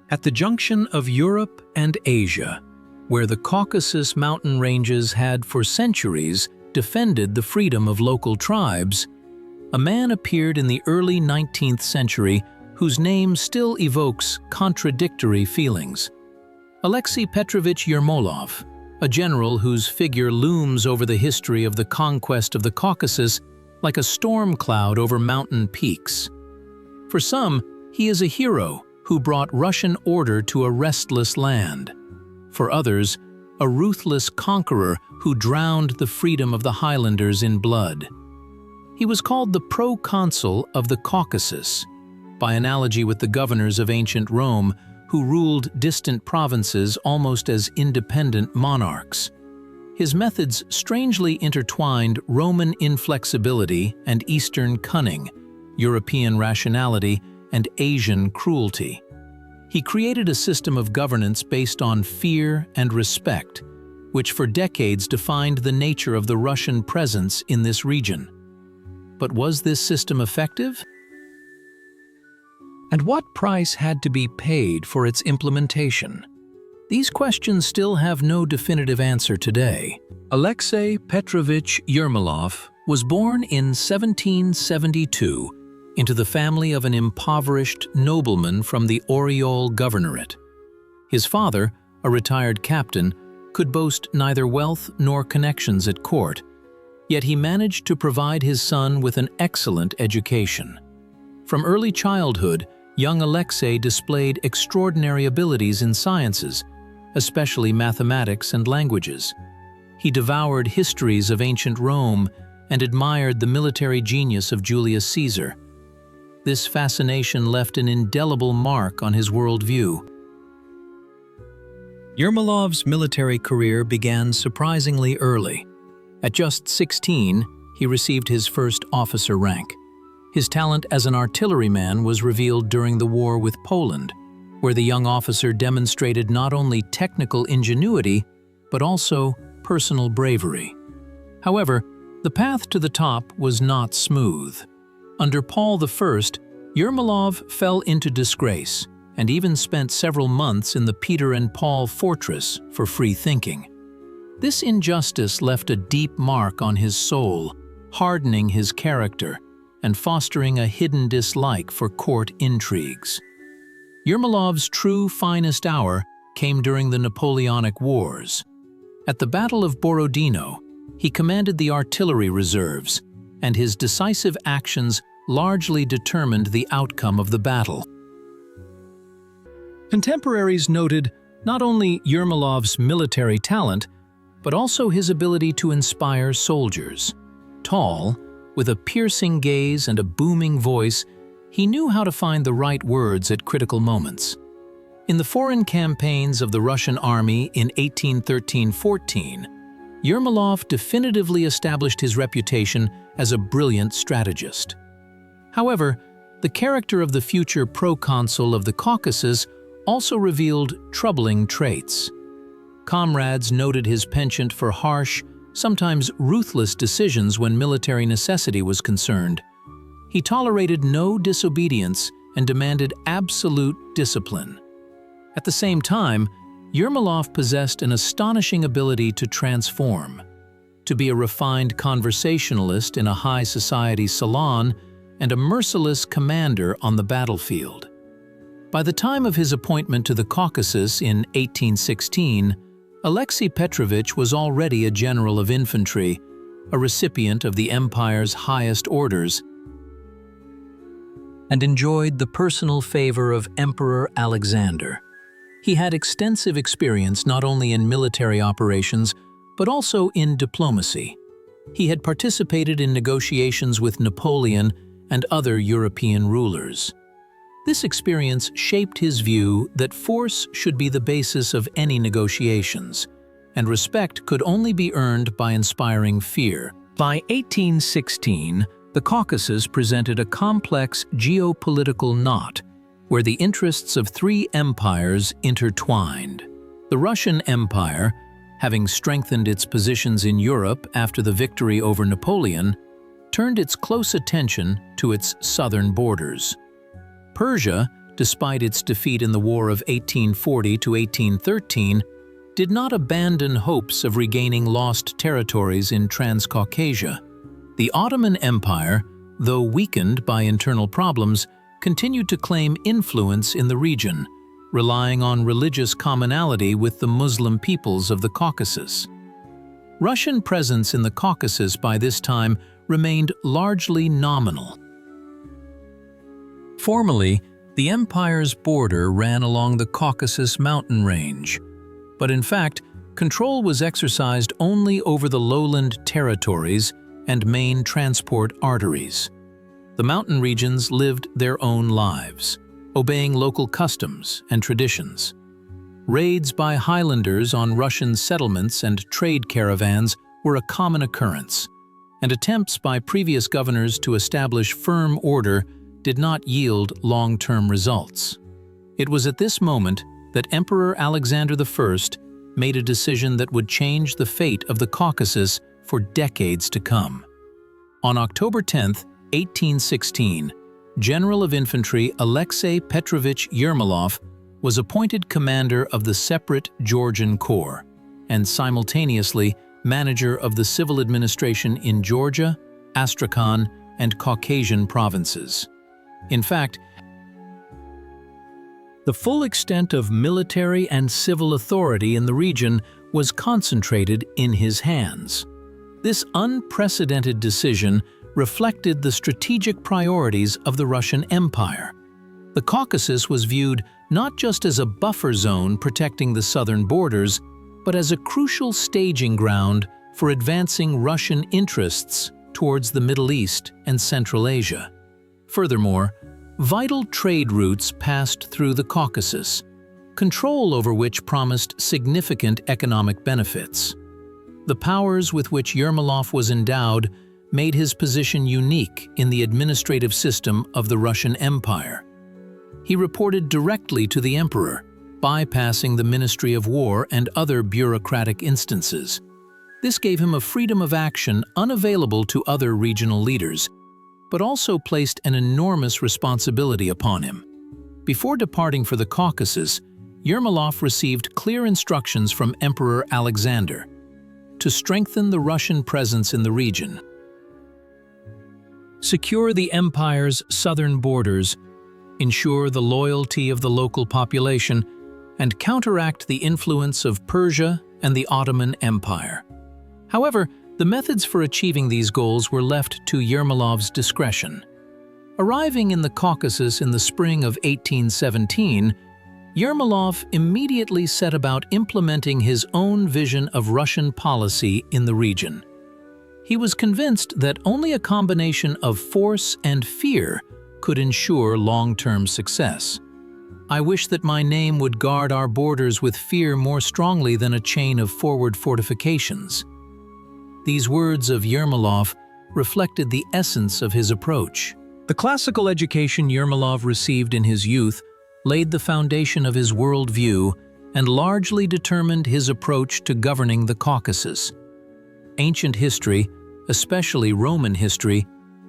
At the junction of Europe and Asia, where the Caucasus mountain ranges had for centuries defended the freedom of local tribes, a man appeared in the early 19th century whose name still evokes contradictory feelings. Aleksey Petrovich Yermolov, a general whose figure looms over the history of the conquest of the Caucasus like a storm cloud over mountain peaks. For some, he is a hero who brought Russian order to a restless land. For others, a ruthless conqueror who drowned the freedom of the Highlanders in blood. He was called the proconsul of the Caucasus, by analogy with the governors of ancient Rome who ruled distant provinces almost as independent monarchs. His methods strangely intertwined Roman inflexibility and Eastern cunning, European rationality, and Asian cruelty. He created a system of governance based on fear and respect, which for decades defined the nature of the Russian presence in this region. But was this system effective? And what price had to be paid for its implementation? These questions still have no definitive answer today. Aleksey Petrovich Yermolov was born in 1772 into the family of an impoverished nobleman from the Oriol Governorate. His father, a retired captain, could boast neither wealth nor connections at court, yet he managed to provide his son with an excellent education. From early childhood, young Aleksey displayed extraordinary abilities in sciences, especially mathematics and languages. He devoured histories of ancient Rome and admired the military genius of Julius Caesar. This fascination left an indelible mark on his worldview. Yermolov's military career began surprisingly early. At just 16, he received his first officer rank. His talent as an artilleryman was revealed during the war with Poland, where the young officer demonstrated not only technical ingenuity, but also personal bravery. However, the path to the top was not smooth. Under Paul I, Yermolov fell into disgrace and even spent several months in the Peter and Paul fortress for free thinking. This injustice left a deep mark on his soul, hardening his character and fostering a hidden dislike for court intrigues. Yermolov's true finest hour came during the Napoleonic Wars. At the Battle of Borodino, he commanded the artillery reserves, and his decisive actions largely determined the outcome of the battle. Contemporaries noted not only Yermolov's military talent, but also his ability to inspire soldiers. Tall, with a piercing gaze and a booming voice, he knew how to find the right words at critical moments. In the foreign campaigns of the Russian army in 1813–14, Yermolov definitively established his reputation as a brilliant strategist. However, the character of the future proconsul of the Caucasus also revealed troubling traits. Comrades noted his penchant for harsh, sometimes ruthless decisions when military necessity was concerned. He tolerated no disobedience and demanded absolute discipline. At the same time, Yermolov possessed an astonishing ability to transform, to be a refined conversationalist in a high society salon and a merciless commander on the battlefield. By the time of his appointment to the Caucasus in 1816, Aleksey Petrovich was already a general of infantry, a recipient of the empire's highest orders, and enjoyed the personal favor of Emperor Alexander. He had extensive experience not only in military operations, but also in diplomacy. He had participated in negotiations with Napoleon and other European rulers. This experience shaped his view that force should be the basis of any negotiations, and respect could only be earned by inspiring fear. By 1816, the Caucasus presented a complex geopolitical knot where the interests of three empires intertwined. The Russian Empire, having strengthened its positions in Europe after the victory over Napoleon, turned its close attention to its southern borders. Persia, despite its defeat in the War of 1840 to 1813, did not abandon hopes of regaining lost territories in Transcaucasia. The Ottoman Empire, though weakened by internal problems, continued to claim influence in the region, relying on religious commonality with the Muslim peoples of the Caucasus. Russian presence in the Caucasus by this time remained largely nominal. Formally, the empire's border ran along the Caucasus mountain range, but in fact, control was exercised only over the lowland territories and main transport arteries. The mountain regions lived their own lives, obeying local customs and traditions. Raids by Highlanders on Russian settlements and trade caravans were a common occurrence, and attempts by previous governors to establish firm order did not yield long-term results. It was at this moment that Emperor Alexander I made a decision that would change the fate of the Caucasus for decades to come. On October 10, 1816, General of Infantry Aleksey Petrovich Yermolov was appointed commander of the separate Georgian Corps and simultaneously manager of the civil administration in Georgia, Astrakhan, and Caucasian provinces. In fact, the full extent of military and civil authority in the region was concentrated in his hands. This unprecedented decision reflected the strategic priorities of the Russian Empire. The Caucasus was viewed not just as a buffer zone protecting the southern borders, but as a crucial staging ground for advancing Russian interests towards the Middle East and Central Asia. Furthermore, vital trade routes passed through the Caucasus, control over which promised significant economic benefits. The powers with which Yermolov was endowed made his position unique in the administrative system of the Russian Empire. He reported directly to the emperor, bypassing the Ministry of War and other bureaucratic instances. This gave him a freedom of action unavailable to other regional leaders, but also placed an enormous responsibility upon him. Before departing for the Caucasus, Yermolov received clear instructions from Emperor Alexander to strengthen the Russian presence in the region, secure the empire's southern borders, ensure the loyalty of the local population, and counteract the influence of Persia and the Ottoman Empire. However, the methods for achieving these goals were left to Yermolov's discretion. Arriving in the Caucasus in the spring of 1817, Yermolov immediately set about implementing his own vision of Russian policy in the region. He was convinced that only a combination of force and fear could ensure long-term success. "I wish that my name would guard our borders with fear more strongly than a chain of forward fortifications." These words of Yermolov reflected the essence of his approach. The classical education Yermolov received in his youth laid the foundation of his worldview and largely determined his approach to governing the Caucasus. Ancient history, especially Roman history,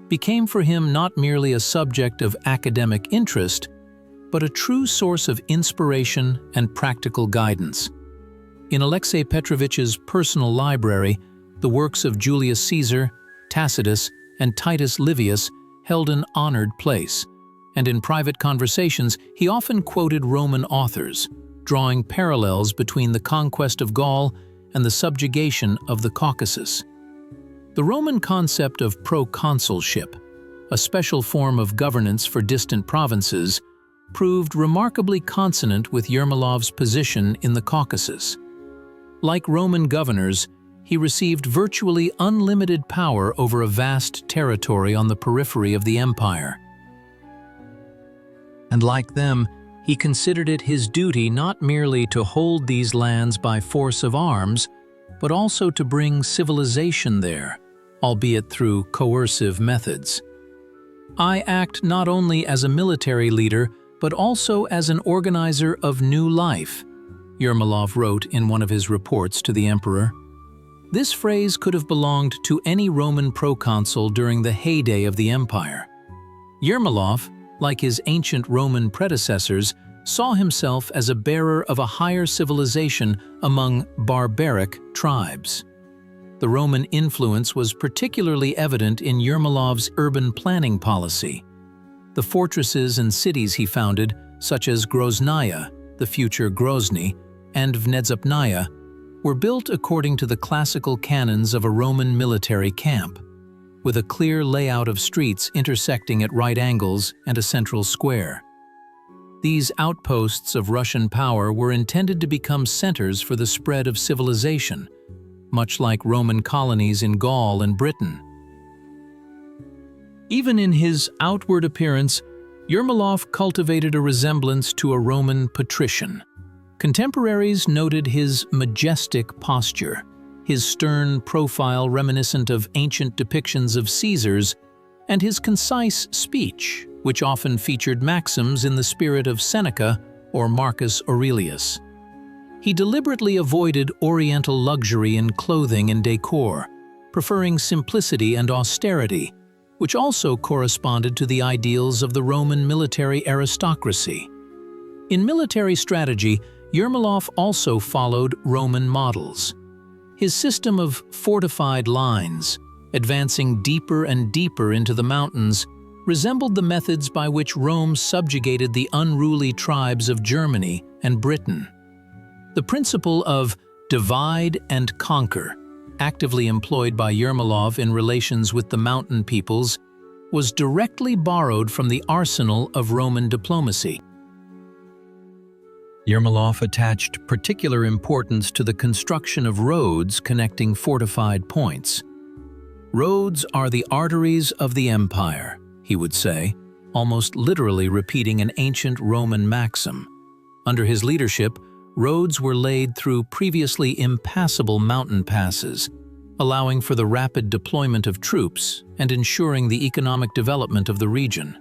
became for him not merely a subject of academic interest, but a true source of inspiration and practical guidance. In Aleksey Petrovich's personal library, the works of Julius Caesar, Tacitus, and Titus Livius held an honored place, and in private conversations he often quoted Roman authors, drawing parallels between the conquest of Gaul and the subjugation of the Caucasus. The Roman concept of proconsulship, a special form of governance for distant provinces, proved remarkably consonant with Yermolov's position in the Caucasus. Like Roman governors, he received virtually unlimited power over a vast territory on the periphery of the empire. And like them, he considered it his duty not merely to hold these lands by force of arms, but also to bring civilization there, albeit through coercive methods. "I act not only as a military leader, but also as an organizer of new life," Yermolov wrote in one of his reports to the emperor. This phrase could have belonged to any Roman proconsul during the heyday of the empire. Yermolov, like his ancient Roman predecessors, saw himself as a bearer of a higher civilization among barbaric tribes. The Roman influence was particularly evident in Yermolov's urban planning policy. The fortresses and cities he founded, such as Groznaya, the future Grozny, and Vnezapnaya, were built according to the classical canons of a Roman military camp, with a clear layout of streets intersecting at right angles and a central square. These outposts of Russian power were intended to become centers for the spread of civilization, much like Roman colonies in Gaul and Britain. Even in his outward appearance, Yermolov cultivated a resemblance to a Roman patrician. Contemporaries noted his majestic posture, his stern profile reminiscent of ancient depictions of Caesars, and his concise speech, which often featured maxims in the spirit of Seneca or Marcus Aurelius. He deliberately avoided Oriental luxury in clothing and decor, preferring simplicity and austerity, which also corresponded to the ideals of the Roman military aristocracy. In military strategy, Yermolov also followed Roman models. His system of fortified lines, advancing deeper and deeper into the mountains, resembled the methods by which Rome subjugated the unruly tribes of Germany and Britain. The principle of divide and conquer, actively employed by Yermolov in relations with the mountain peoples, was directly borrowed from the arsenal of Roman diplomacy. Yermolov attached particular importance to the construction of roads connecting fortified points. "Roads are the arteries of the empire," he would say, almost literally repeating an ancient Roman maxim. Under his leadership, roads were laid through previously impassable mountain passes, allowing for the rapid deployment of troops and ensuring the economic development of the region.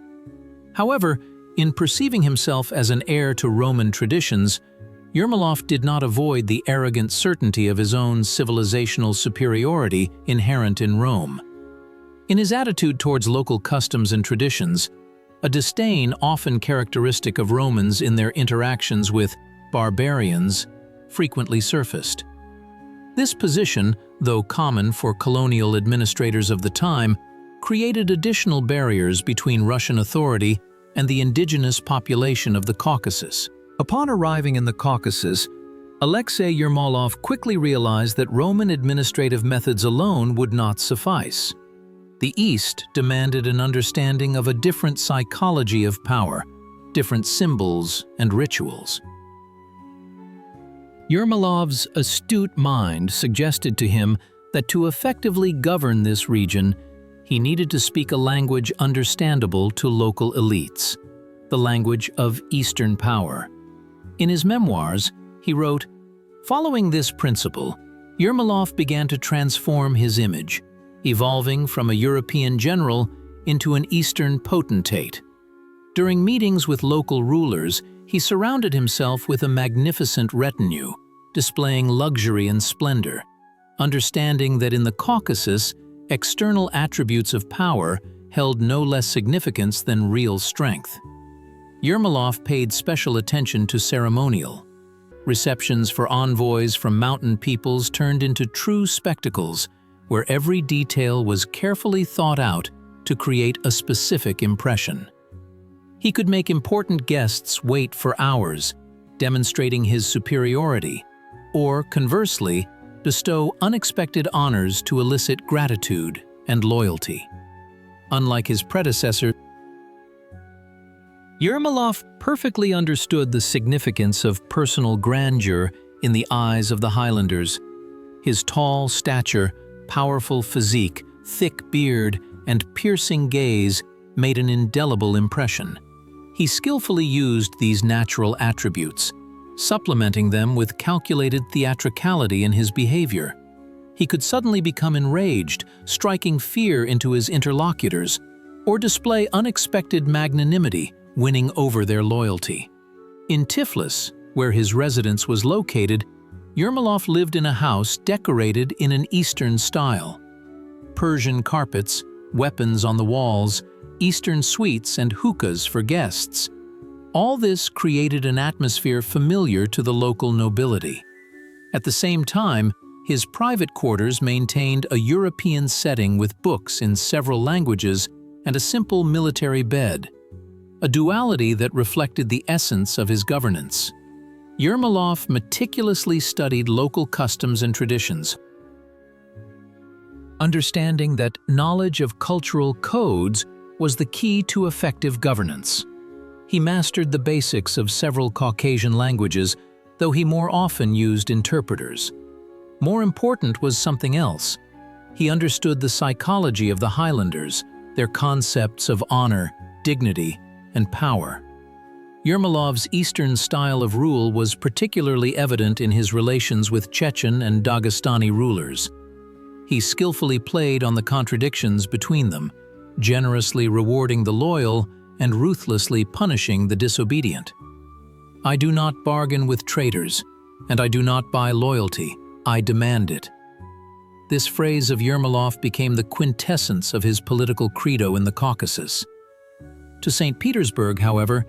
However, in perceiving himself as an heir to Roman traditions, Yermolov did not avoid the arrogant certainty of his own civilizational superiority inherent in Rome. In his attitude towards local customs and traditions, a disdain often characteristic of Romans in their interactions with barbarians frequently surfaced. This position, though common for colonial administrators of the time, created additional barriers between Russian authority and the indigenous population of the Caucasus. Upon arriving in the Caucasus, Aleksey Yermolov quickly realized that Roman administrative methods alone would not suffice. The East demanded an understanding of a different psychology of power, different symbols and rituals. Yermolov's astute mind suggested to him that to effectively govern this region, he needed to speak a language understandable to local elites, the language of Eastern power. In his memoirs, he wrote, "Following this principle, Yermolov began to transform his image, evolving from a European general into an Eastern potentate. During meetings with local rulers, he surrounded himself with a magnificent retinue, displaying luxury and splendor, understanding that in the Caucasus, external attributes of power held no less significance than real strength." Yermolov paid special attention to ceremonial. Receptions for envoys from mountain peoples turned into true spectacles, where every detail was carefully thought out to create a specific impression. He could make important guests wait for hours, demonstrating his superiority, or, conversely, bestow unexpected honors to elicit gratitude and loyalty. Unlike his predecessor, Yermolov perfectly understood the significance of personal grandeur in the eyes of the Highlanders. His tall stature, powerful physique, thick beard, and piercing gaze made an indelible impression. He skillfully used these natural attributes, supplementing them with calculated theatricality in his behavior. He could suddenly become enraged, striking fear into his interlocutors, or display unexpected magnanimity, winning over their loyalty. In Tiflis, where his residence was located, Yermolov lived in a house decorated in an Eastern style. Persian carpets, weapons on the walls, eastern suites and hookahs for guests. All this created an atmosphere familiar to the local nobility. At the same time, his private quarters maintained a European setting with books in several languages and a simple military bed, a duality that reflected the essence of his governance. Yermolov meticulously studied local customs and traditions, understanding that knowledge of cultural codes was the key to effective governance. He mastered the basics of several Caucasian languages, though he more often used interpreters. More important was something else. He understood the psychology of the Highlanders, their concepts of honor, dignity, and power. Yermolov's Eastern style of rule was particularly evident in his relations with Chechen and Dagestani rulers. He skillfully played on the contradictions between them, generously rewarding the loyal and ruthlessly punishing the disobedient. "I do not bargain with traitors, and I do not buy loyalty. I demand it." This phrase of Yermolov became the quintessence of his political credo in the Caucasus. To St. Petersburg, however,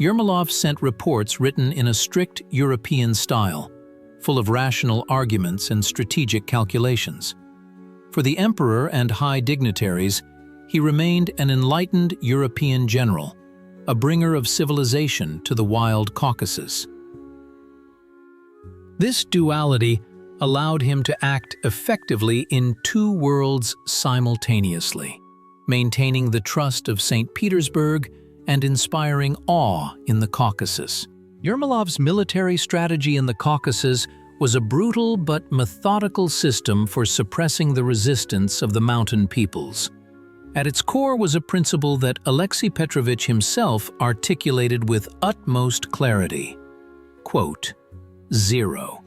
Yermolov sent reports written in a strict European style, full of rational arguments and strategic calculations. For the emperor and high dignitaries, he remained an enlightened European general, a bringer of civilization to the wild Caucasus. This duality allowed him to act effectively in two worlds simultaneously, maintaining the trust of St. Petersburg and inspiring awe in the Caucasus. Yermolov's military strategy in the Caucasus was a brutal but methodical system for suppressing the resistance of the mountain peoples. At its core was a principle that Aleksey Petrovich himself articulated with utmost clarity. Quote, "Zero."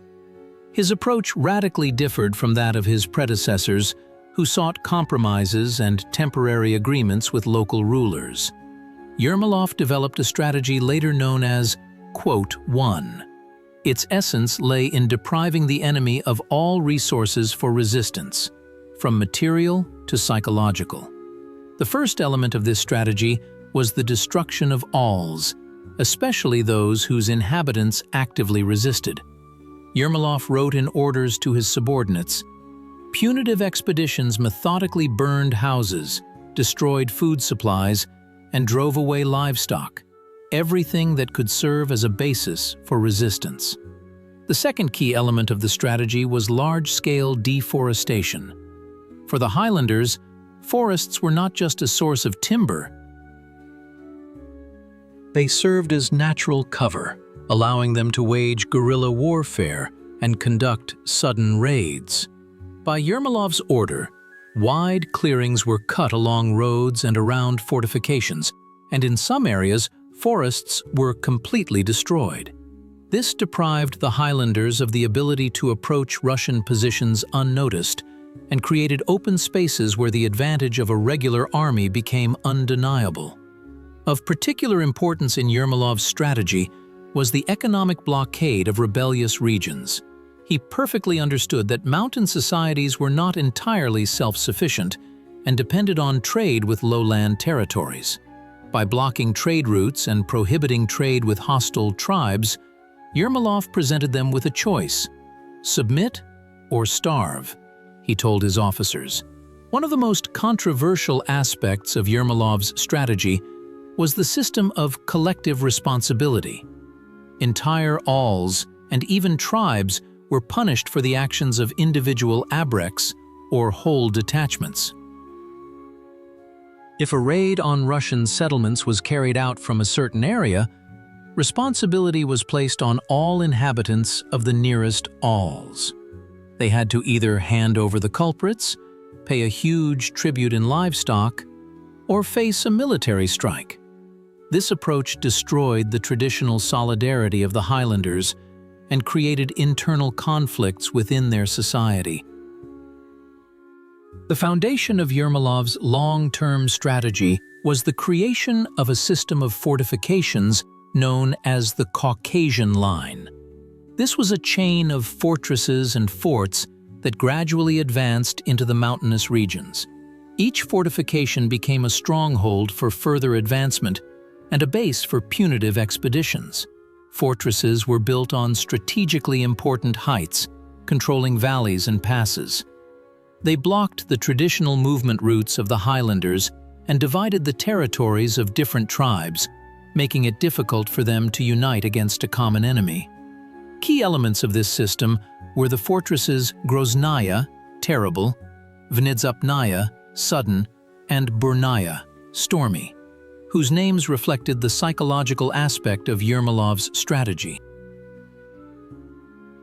His approach radically differed from that of his predecessors, who sought compromises and temporary agreements with local rulers. Yermolov developed a strategy later known as, quote, "One." Its essence lay in depriving the enemy of all resources for resistance, from material to psychological. The first element of this strategy was the destruction of alls, especially those whose inhabitants actively resisted. Yermolov wrote in orders to his subordinates, "Punitive expeditions methodically burned houses, destroyed food supplies, and drove away livestock, everything that could serve as a basis for resistance." The second key element of the strategy was large-scale deforestation. For the Highlanders, forests were not just a source of timber. They served as natural cover, allowing them to wage guerrilla warfare and conduct sudden raids. By Yermolov's order, wide clearings were cut along roads and around fortifications, and in some areas, forests were completely destroyed. This deprived the Highlanders of the ability to approach Russian positions unnoticed and created open spaces where the advantage of a regular army became undeniable. Of particular importance in Yermolov's strategy was the economic blockade of rebellious regions. He perfectly understood that mountain societies were not entirely self-sufficient and depended on trade with lowland territories. By blocking trade routes and prohibiting trade with hostile tribes, Yermolov presented them with a choice: submit or starve, he told his officers. One of the most controversial aspects of Yermolov's strategy was the system of collective responsibility. Entire alls and even tribes were punished for the actions of individual abreks or whole detachments. If a raid on Russian settlements was carried out from a certain area, responsibility was placed on all inhabitants of the nearest alls. They had to either hand over the culprits, pay a huge tribute in livestock, or face a military strike. This approach destroyed the traditional solidarity of the Highlanders and created internal conflicts within their society. The foundation of Yermolov's long-term strategy was the creation of a system of fortifications known as the Caucasian Line. This was a chain of fortresses and forts that gradually advanced into the mountainous regions. Each fortification became a stronghold for further advancement and a base for punitive expeditions. Fortresses were built on strategically important heights, controlling valleys and passes. They blocked the traditional movement routes of the Highlanders and divided the territories of different tribes, making it difficult for them to unite against a common enemy. Key elements of this system were the fortresses Groznaya, terrible, Vnidzapnaya, sudden, and Burnaya, stormy, whose names reflected the psychological aspect of Yermolov's strategy.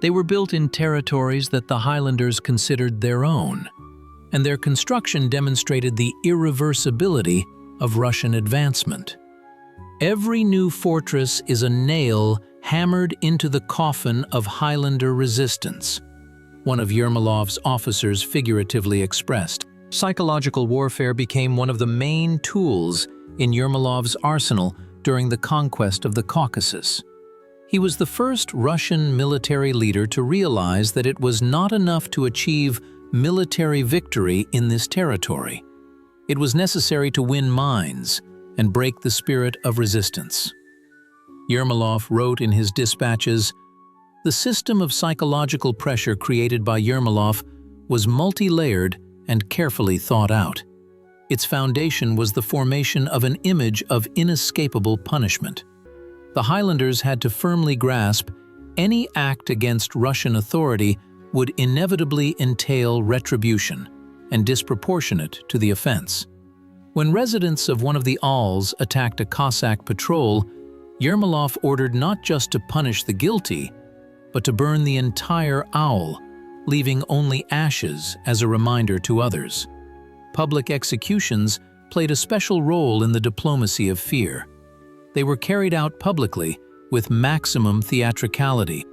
They were built in territories that the Highlanders considered their own, and their construction demonstrated the irreversibility of Russian advancement. Every new fortress is a nail hammered into the coffin of Highlander resistance, one of Yermolov's officers figuratively expressed. Psychological warfare became one of the main tools in Yermolov's arsenal during the conquest of the Caucasus. He was the first Russian military leader to realize that it was not enough to achieve military victory in this territory. It was necessary to win minds and break the spirit of resistance. Yermolov wrote in his dispatches, "The system of psychological pressure created by Yermolov was multi-layered and carefully thought out. Its foundation was the formation of an image of inescapable punishment. The Highlanders had to firmly grasp any act against Russian authority would inevitably entail retribution and disproportionate to the offense. When residents of one of the Auls attacked a Cossack patrol, Yermolov ordered not just to punish the guilty, but to burn the entire Aul, leaving only ashes as a reminder to others. Public executions played a special role in the diplomacy of fear. They were carried out publicly with maximum theatricality,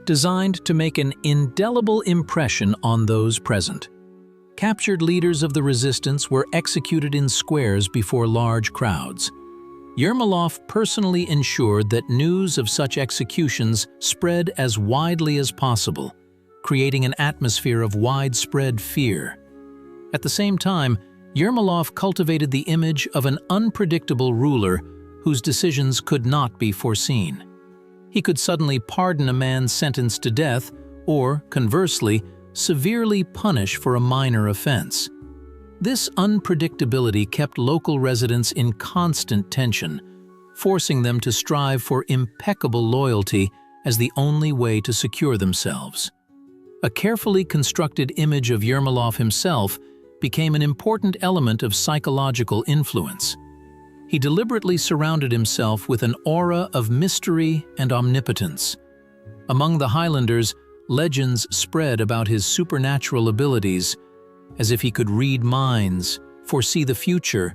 designed to make an indelible impression on those present. Captured leaders of the resistance were executed in squares before large crowds. Yermolov personally ensured that news of such executions spread as widely as possible, creating an atmosphere of widespread fear. At the same time, Yermolov cultivated the image of an unpredictable ruler whose decisions could not be foreseen. He could suddenly pardon a man sentenced to death or, conversely, severely punish for a minor offense. This unpredictability kept local residents in constant tension, forcing them to strive for impeccable loyalty as the only way to secure themselves. A carefully constructed image of Yermolov himself became an important element of psychological influence. He deliberately surrounded himself with an aura of mystery and omnipotence. Among the Highlanders, legends spread about his supernatural abilities, as if he could read minds, foresee the future,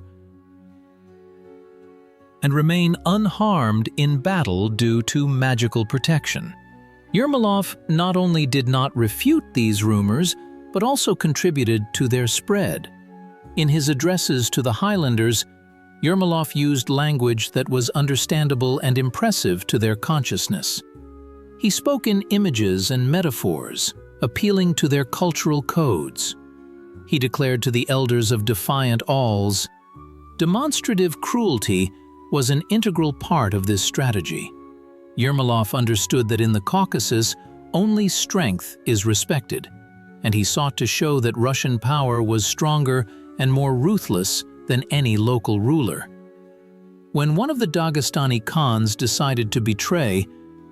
and remain unharmed in battle due to magical protection. Yermolov not only did not refute these rumors, but also contributed to their spread. In his addresses to the Highlanders, Yermolov used language that was understandable and impressive to their consciousness. He spoke in images and metaphors, appealing to their cultural codes. He declared to the elders of defiant Auls, "Demonstrative cruelty was an integral part of this strategy." Yermolov understood that in the Caucasus, only strength is respected, and he sought to show that Russian power was stronger and more ruthless than any local ruler. When one of the Dagestani Khans decided to betray,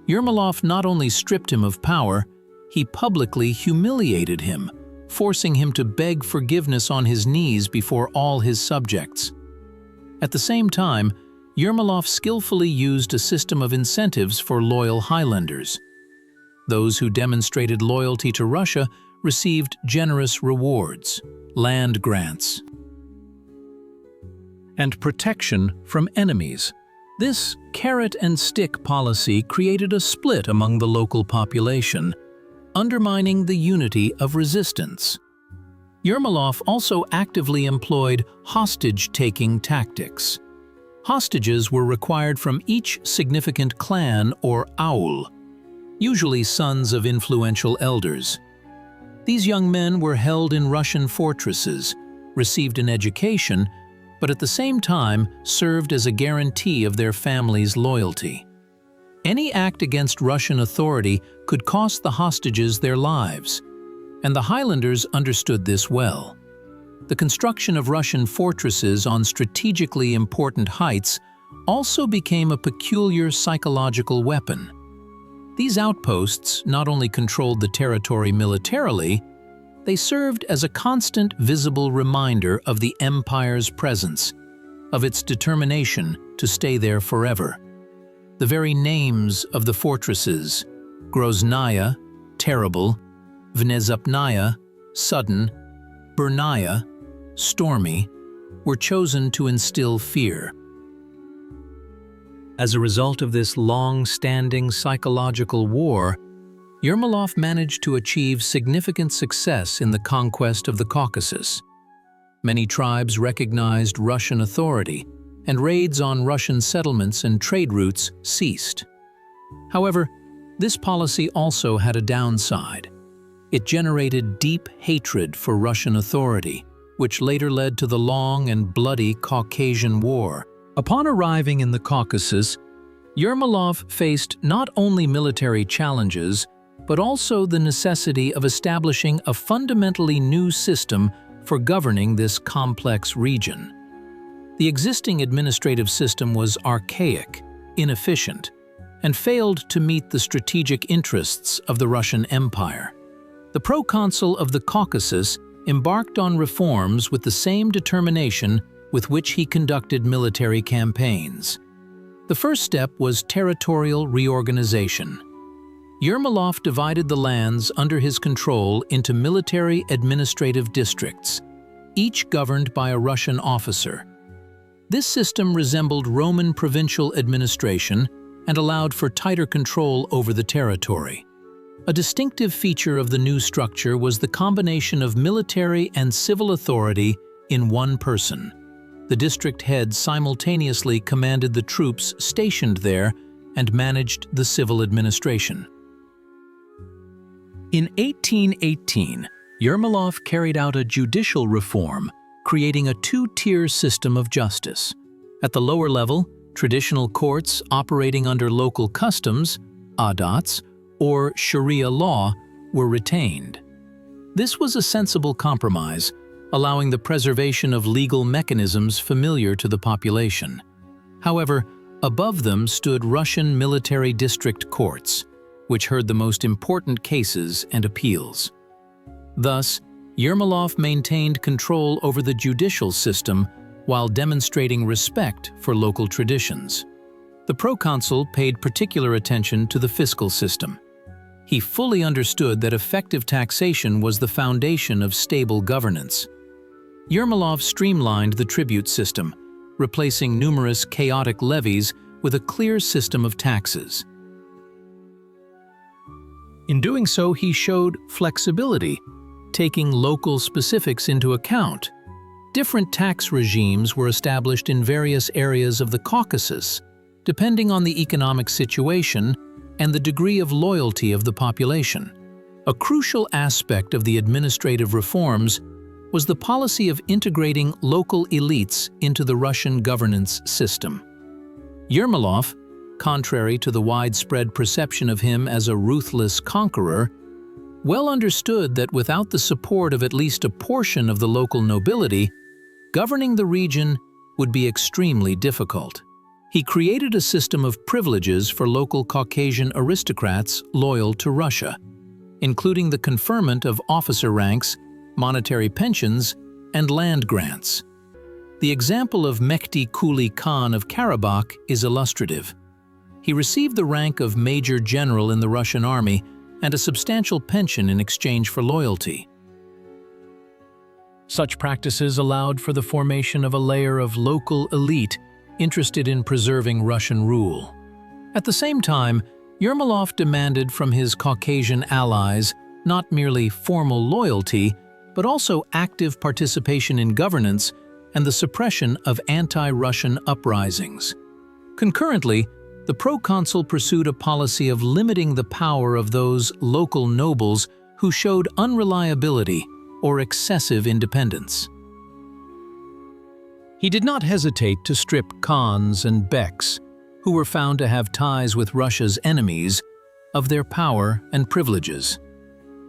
Yermolov not only stripped him of power, he publicly humiliated him, forcing him to beg forgiveness on his knees before all his subjects. At the same time, Yermolov skillfully used a system of incentives for loyal Highlanders. Those who demonstrated loyalty to Russia received generous rewards, land grants, and protection from enemies. This carrot-and-stick policy created a split among the local population, undermining the unity of resistance. Yermolov also actively employed hostage-taking tactics. Hostages were required from each significant clan or aul, usually sons of influential elders. These young men were held in Russian fortresses, received an education, but at the same time served as a guarantee of their family's loyalty. Any act against Russian authority could cost the hostages their lives, and the Highlanders understood this well. The construction of Russian fortresses on strategically important heights also became a peculiar psychological weapon. These outposts not only controlled the territory militarily, they served as a constant visible reminder of the empire's presence, of its determination to stay there forever. The very names of the fortresses, Groznaya, terrible, Внезапная, sudden, Burnaya, stormy, were chosen to instill fear. As a result of this long-standing psychological war, Yermolov managed to achieve significant success in the conquest of the Caucasus. Many tribes recognized Russian authority, and raids on Russian settlements and trade routes ceased. However, this policy also had a downside. It generated deep hatred for Russian authority, which later led to the long and bloody Caucasian War. Upon arriving in the Caucasus, Yermolov faced not only military challenges, but also the necessity of establishing a fundamentally new system for governing this complex region. The existing administrative system was archaic, inefficient, and failed to meet the strategic interests of the Russian Empire. The proconsul of the Caucasus embarked on reforms with the same determination with which he conducted military campaigns. The first step was territorial reorganization. Yermolov divided the lands under his control into military administrative districts, each governed by a Russian officer. This system resembled Roman provincial administration and allowed for tighter control over the territory. A distinctive feature of the new structure was the combination of military and civil authority in one person. The district head simultaneously commanded the troops stationed there and managed the civil administration. In 1818, Yermolov carried out a judicial reform, creating a two-tier system of justice. At the lower level, traditional courts operating under local customs, adats, or Sharia law were retained. This was a sensible compromise, allowing the preservation of legal mechanisms familiar to the population. However, above them stood Russian military district courts, which heard the most important cases and appeals. Thus, Yermolov maintained control over the judicial system while demonstrating respect for local traditions. The proconsul paid particular attention to the fiscal system. He fully understood that effective taxation was the foundation of stable governance. Yermolov streamlined the tribute system, replacing numerous chaotic levies with a clear system of taxes. In doing so, he showed flexibility, taking local specifics into account. Different tax regimes were established in various areas of the Caucasus, depending on the economic situation and the degree of loyalty of the population. A crucial aspect of the administrative reforms was the policy of integrating local elites into the Russian governance system. Yermolov, contrary to the widespread perception of him as a ruthless conqueror, well understood that without the support of at least a portion of the local nobility, governing the region would be extremely difficult. He created a system of privileges for local Caucasian aristocrats loyal to Russia, including the conferment of officer ranks, monetary pensions, and land grants. The example of Mehdi Kuli Khan of Karabakh is illustrative. He received the rank of Major General in the Russian army and a substantial pension in exchange for loyalty. Such practices allowed for the formation of a layer of local elite interested in preserving Russian rule. At the same time, Yermolov demanded from his Caucasian allies not merely formal loyalty, but also active participation in governance and the suppression of anti-Russian uprisings. Concurrently, the proconsul pursued a policy of limiting the power of those local nobles who showed unreliability or excessive independence. He did not hesitate to strip Khans and Beks, who were found to have ties with Russia's enemies, of their power and privileges.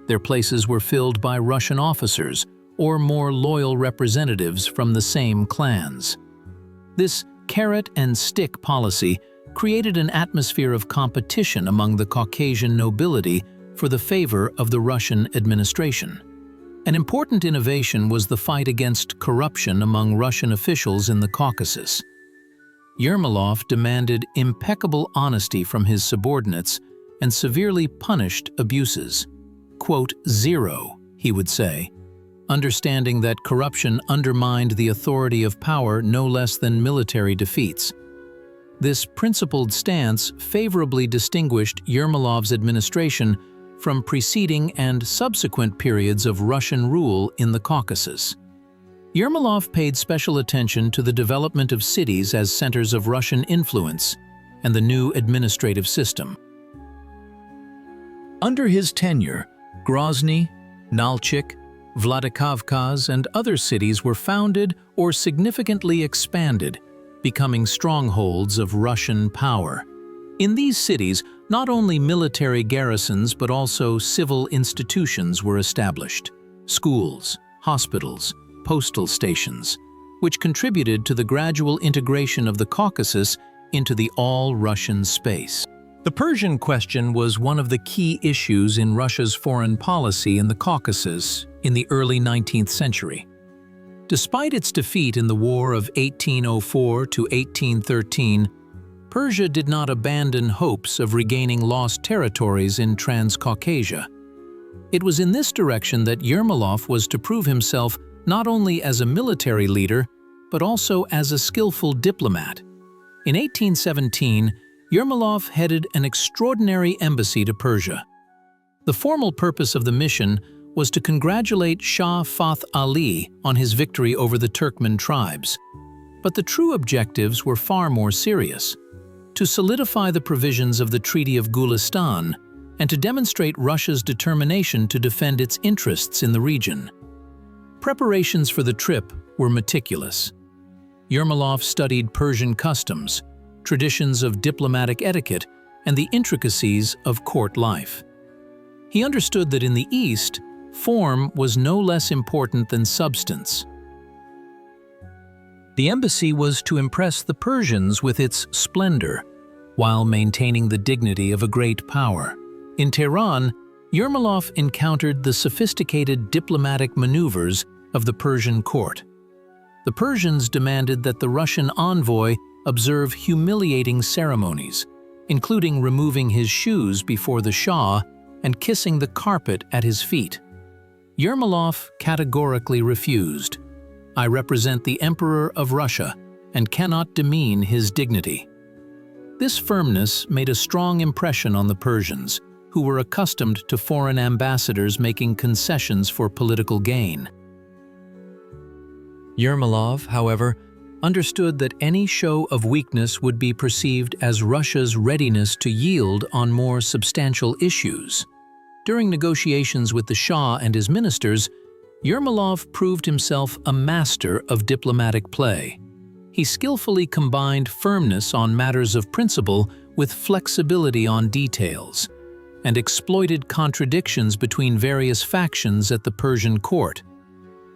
Their places were filled by Russian officers or more loyal representatives from the same clans. This carrot-and-stick policy created an atmosphere of competition among the Caucasian nobility for the favor of the Russian administration. An important innovation was the fight against corruption among Russian officials in the Caucasus. Yermolov demanded impeccable honesty from his subordinates and severely punished abuses. Quote, "Zero," he would say, understanding that corruption undermined the authority of power no less than military defeats. This principled stance favorably distinguished Yermolov's administration from preceding and subsequent periods of Russian rule in the Caucasus. Yermolov paid special attention to the development of cities as centers of Russian influence and the new administrative system. Under his tenure, Grozny, Nalchik, Vladikavkaz, and other cities were founded or significantly expanded, becoming strongholds of Russian power. In these cities, not only military garrisons but also civil institutions were established: schools, hospitals, postal stations, which contributed to the gradual integration of the Caucasus into the all-Russian space. The Persian question was one of the key issues in Russia's foreign policy in the Caucasus in the early 19th century. Despite its defeat in the War of 1804 to 1813, Persia did not abandon hopes of regaining lost territories in Transcaucasia. It was in this direction that Yermolov was to prove himself not only as a military leader, but also as a skillful diplomat. In 1817, Yermolov headed an extraordinary embassy to Persia. The formal purpose of the mission was to congratulate Shah Fath Ali on his victory over the Turkmen tribes. But the true objectives were far more serious: to solidify the provisions of the Treaty of Gulistan and to demonstrate Russia's determination to defend its interests in the region. Preparations for the trip were meticulous. Yermolov studied Persian customs, traditions of diplomatic etiquette, and the intricacies of court life. He understood that in the East, form was no less important than substance. The embassy was to impress the Persians with its splendor, while maintaining the dignity of a great power. In Tehran, Yermolov encountered the sophisticated diplomatic maneuvers of the Persian court. The Persians demanded that the Russian envoy observe humiliating ceremonies, including removing his shoes before the Shah and kissing the carpet at his feet. Yermolov categorically refused. "I represent the Emperor of Russia and cannot demean his dignity." This firmness made a strong impression on the Persians, who were accustomed to foreign ambassadors making concessions for political gain. Yermolov, however, understood that any show of weakness would be perceived as Russia's readiness to yield on more substantial issues. During negotiations with the Shah and his ministers, Yermolov proved himself a master of diplomatic play. He skillfully combined firmness on matters of principle with flexibility on details, and exploited contradictions between various factions at the Persian court.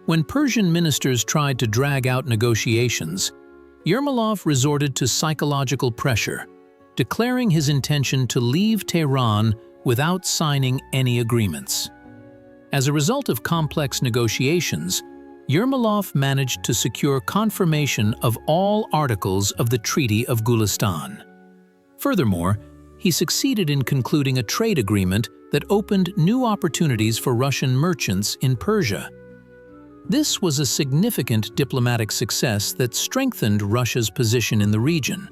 When Persian ministers tried to drag out negotiations, Yermolov resorted to psychological pressure, declaring his intention to leave Tehran without signing any agreements. As a result of complex negotiations, Yermolov managed to secure confirmation of all articles of the Treaty of Gulistan. Furthermore, he succeeded in concluding a trade agreement that opened new opportunities for Russian merchants in Persia. This was a significant diplomatic success that strengthened Russia's position in the region.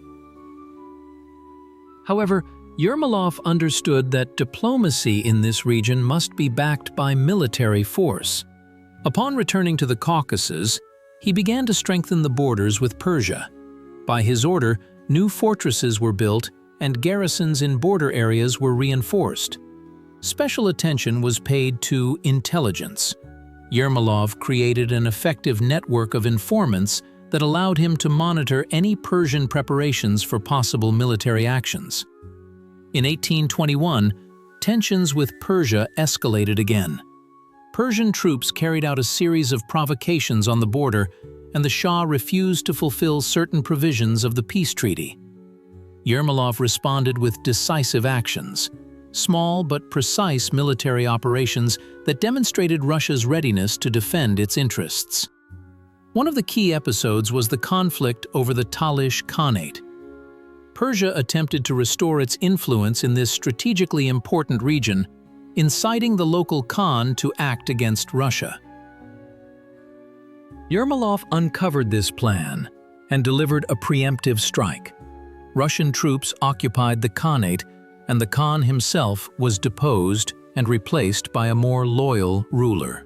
However, Yermolov understood that diplomacy in this region must be backed by military force. Upon returning to the Caucasus, he began to strengthen the borders with Persia. By his order, new fortresses were built and garrisons in border areas were reinforced. special attention was paid to intelligence. Yermolov created an effective network of informants that allowed him to monitor any Persian preparations for possible military actions. In 1821, tensions with Persia escalated again. Persian troops carried out a series of provocations on the border, and the Shah refused to fulfill certain provisions of the peace treaty. Yermolov responded with decisive actions, small but precise military operations that demonstrated Russia's readiness to defend its interests. One of the key episodes was the conflict over the Talish Khanate. Persia attempted to restore its influence in this strategically important region, inciting the local Khan to act against Russia. Yermolov uncovered this plan and delivered a preemptive strike. Russian troops occupied the Khanate, and the Khan himself was deposed and replaced by a more loyal ruler.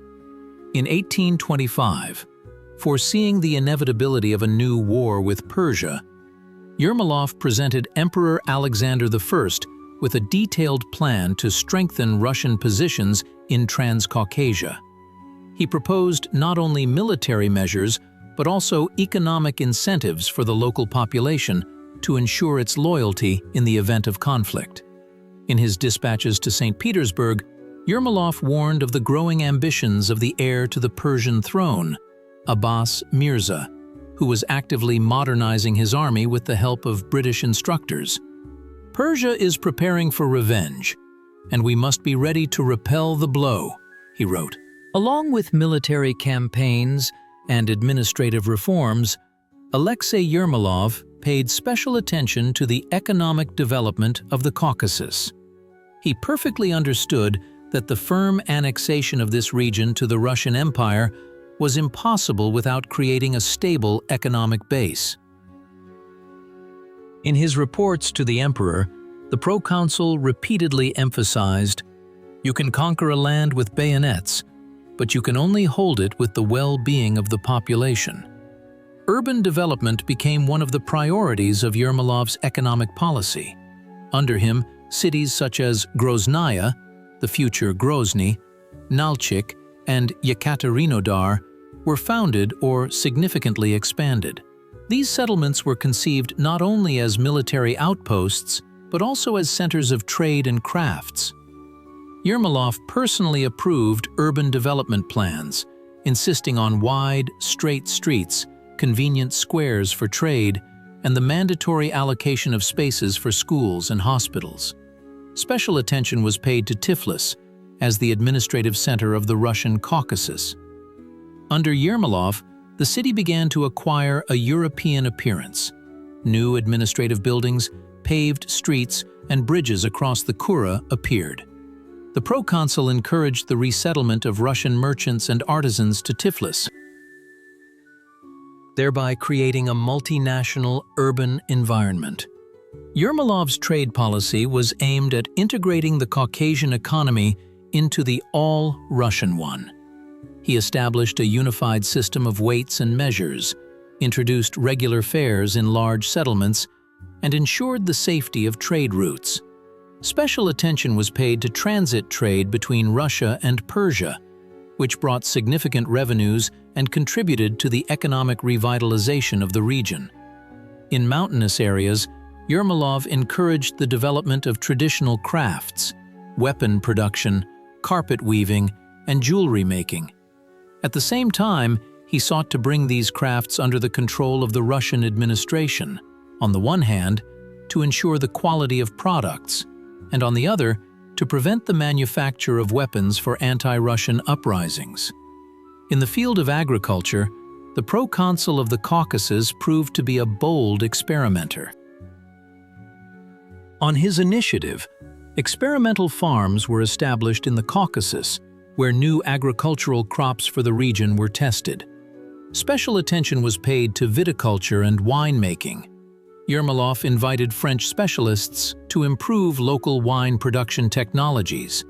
In 1825, foreseeing the inevitability of a new war with Persia, Yermolov presented Emperor Alexander I with a detailed plan to strengthen Russian positions in Transcaucasia. He proposed not only military measures, but also economic incentives for the local population to ensure its loyalty in the event of conflict. In his dispatches to St. Petersburg, Yermolov warned of the growing ambitions of the heir to the Persian throne, Abbas Mirza, who was actively modernizing his army with the help of British instructors. "Persia is preparing for revenge, and we must be ready to repel the blow," he wrote. Along with military campaigns and administrative reforms, Aleksey Yermolov paid special attention to the economic development of the Caucasus. He perfectly understood that the firm annexation of this region to the Russian Empire was impossible without creating a stable economic base. In his reports to the emperor, the proconsul repeatedly emphasized, "You can conquer a land with bayonets, but you can only hold it with the well-being of the population." Urban development became one of the priorities of Yermolov's economic policy. Under him, cities such as Groznyia, the future Grozny, Nalchik, and Yekaterinodar were founded or significantly expanded. These settlements were conceived not only as military outposts, but also as centers of trade and crafts. Yermolov personally approved urban development plans, insisting on wide, straight streets, convenient squares for trade, and the mandatory allocation of spaces for schools and hospitals. Special attention was paid to Tiflis as the administrative center of the Russian Caucasus. Under Yermolov, the city began to acquire a European appearance. New administrative buildings, paved streets, and bridges across the Kura appeared. The proconsul encouraged the resettlement of Russian merchants and artisans to Tiflis, thereby creating a multinational urban environment. Yermolov's trade policy was aimed at integrating the Caucasian economy into the all-Russian one. He established a unified system of weights and measures, introduced regular fares in large settlements, and ensured the safety of trade routes. Special attention was paid to transit trade between Russia and Persia, which brought significant revenues and contributed to the economic revitalization of the region. In mountainous areas, Yermolov encouraged the development of traditional crafts, weapon production, carpet weaving, and jewelry making. At the same time, he sought to bring these crafts under the control of the Russian administration, on the one hand, to ensure the quality of products, and on the other, to prevent the manufacture of weapons for anti-Russian uprisings. In the field of agriculture, the proconsul of the Caucasus proved to be a bold experimenter. On his initiative, experimental farms were established in the Caucasus, where new agricultural crops for the region were tested. Special attention was paid to viticulture and winemaking. Yermolov invited French specialists to improve local wine production technologies.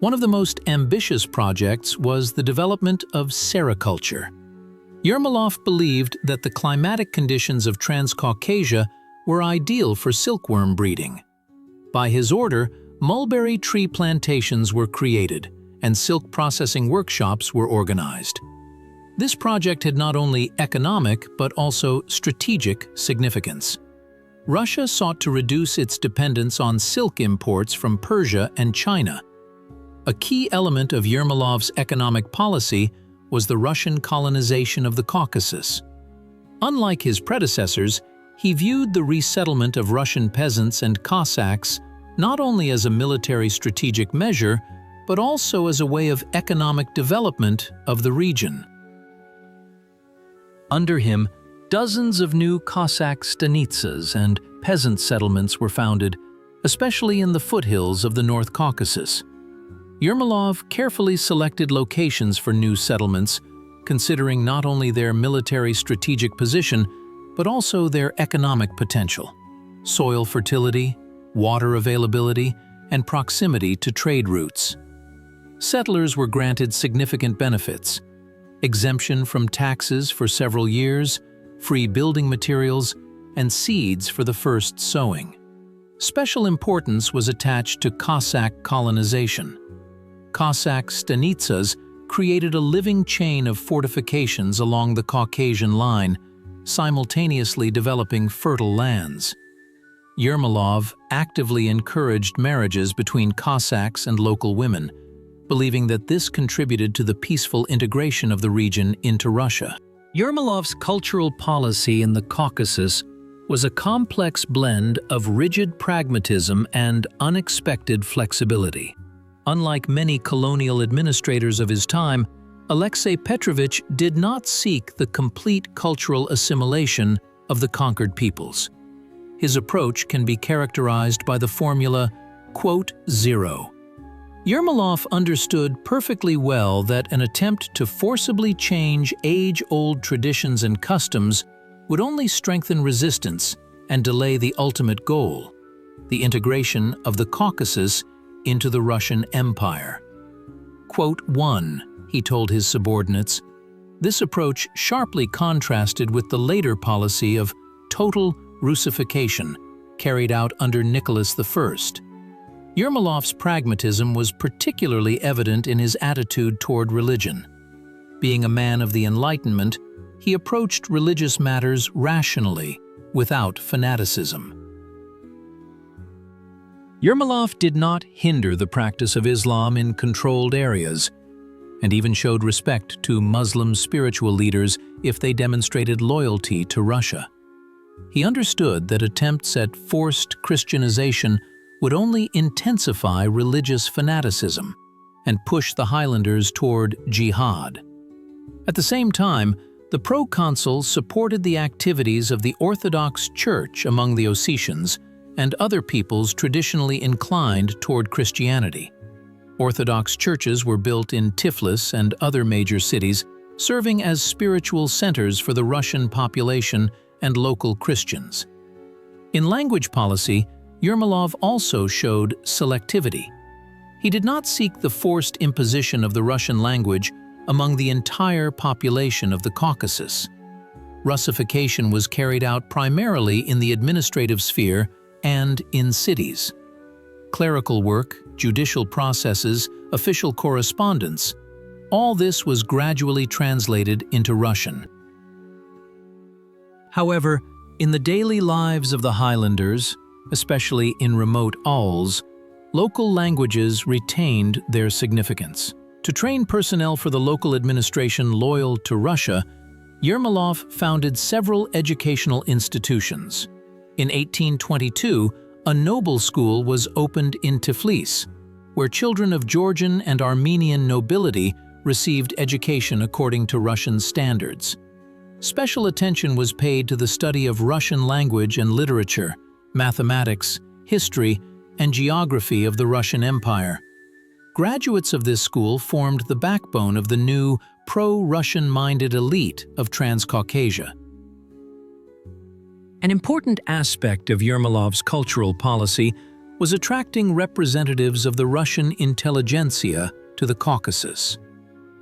One of the most ambitious projects was the development of sericulture. Yermolov believed that the climatic conditions of Transcaucasia were ideal for silkworm breeding. By his order, mulberry tree plantations were created and silk processing workshops were organized. This project had not only economic but also strategic significance. Russia sought to reduce its dependence on silk imports from Persia and China. A key element of Yermolov's economic policy was the Russian colonization of the Caucasus. Unlike his predecessors, he viewed the resettlement of Russian peasants and Cossacks not only as a military strategic measure, but also as a way of economic development of the region. Under him, dozens of new Cossack stanitsas and peasant settlements were founded, especially in the foothills of the North Caucasus. Yermolov carefully selected locations for new settlements, considering not only their military strategic position, but also their economic potential, soil fertility, water availability, and proximity to trade routes. Settlers were granted significant benefits: exemption from taxes for several years, free building materials, and seeds for the first sowing. Special importance was attached to Cossack colonization. Cossack stanitsas created a living chain of fortifications along the Caucasian line, simultaneously developing fertile lands. Yermolov actively encouraged marriages between Cossacks and local women, believing that this contributed to the peaceful integration of the region into Russia. Yermolov's cultural policy in the Caucasus was a complex blend of rigid pragmatism and unexpected flexibility. Unlike many colonial administrators of his time, Aleksey Petrovich did not seek the complete cultural assimilation of the conquered peoples. His approach can be characterized by the formula, "0." Yermolov understood perfectly well that an attempt to forcibly change age-old traditions and customs would only strengthen resistance and delay the ultimate goal, the integration of the Caucasus into the Russian Empire. "1" he told his subordinates. This approach sharply contrasted with the later policy of total Russification carried out under Nicholas I. Yermolov's pragmatism was particularly evident in his attitude toward religion. Being a man of the Enlightenment, he approached religious matters rationally, without fanaticism. Yermolov did not hinder the practice of Islam in controlled areas, and even showed respect to Muslim spiritual leaders if they demonstrated loyalty to Russia. He understood that attempts at forced Christianization would only intensify religious fanaticism and push the Highlanders toward jihad. At the same time, the proconsul supported the activities of the Orthodox Church among the Ossetians and other peoples traditionally inclined toward Christianity. Orthodox churches were built in Tiflis and other major cities, serving as spiritual centers for the Russian population and local Christians. In language policy, Yermolov also showed selectivity. He did not seek the forced imposition of the Russian language among the entire population of the Caucasus. Russification was carried out primarily in the administrative sphere and in cities. Clerical work, judicial processes, official correspondence, all this was gradually translated into Russian. However, in the daily lives of the Highlanders, especially in remote auls, local languages retained their significance. To train personnel for the local administration loyal to Russia, Yermolov founded several educational institutions. In 1822, a noble school was opened in Tiflis, where children of Georgian and Armenian nobility received education according to Russian standards. Special attention was paid to the study of Russian language and literature, mathematics, history, and geography of the Russian Empire. Graduates of this school formed the backbone of the new pro-Russian-minded elite of Transcaucasia. An important aspect of Yermolov's cultural policy was attracting representatives of the Russian intelligentsia to the Caucasus.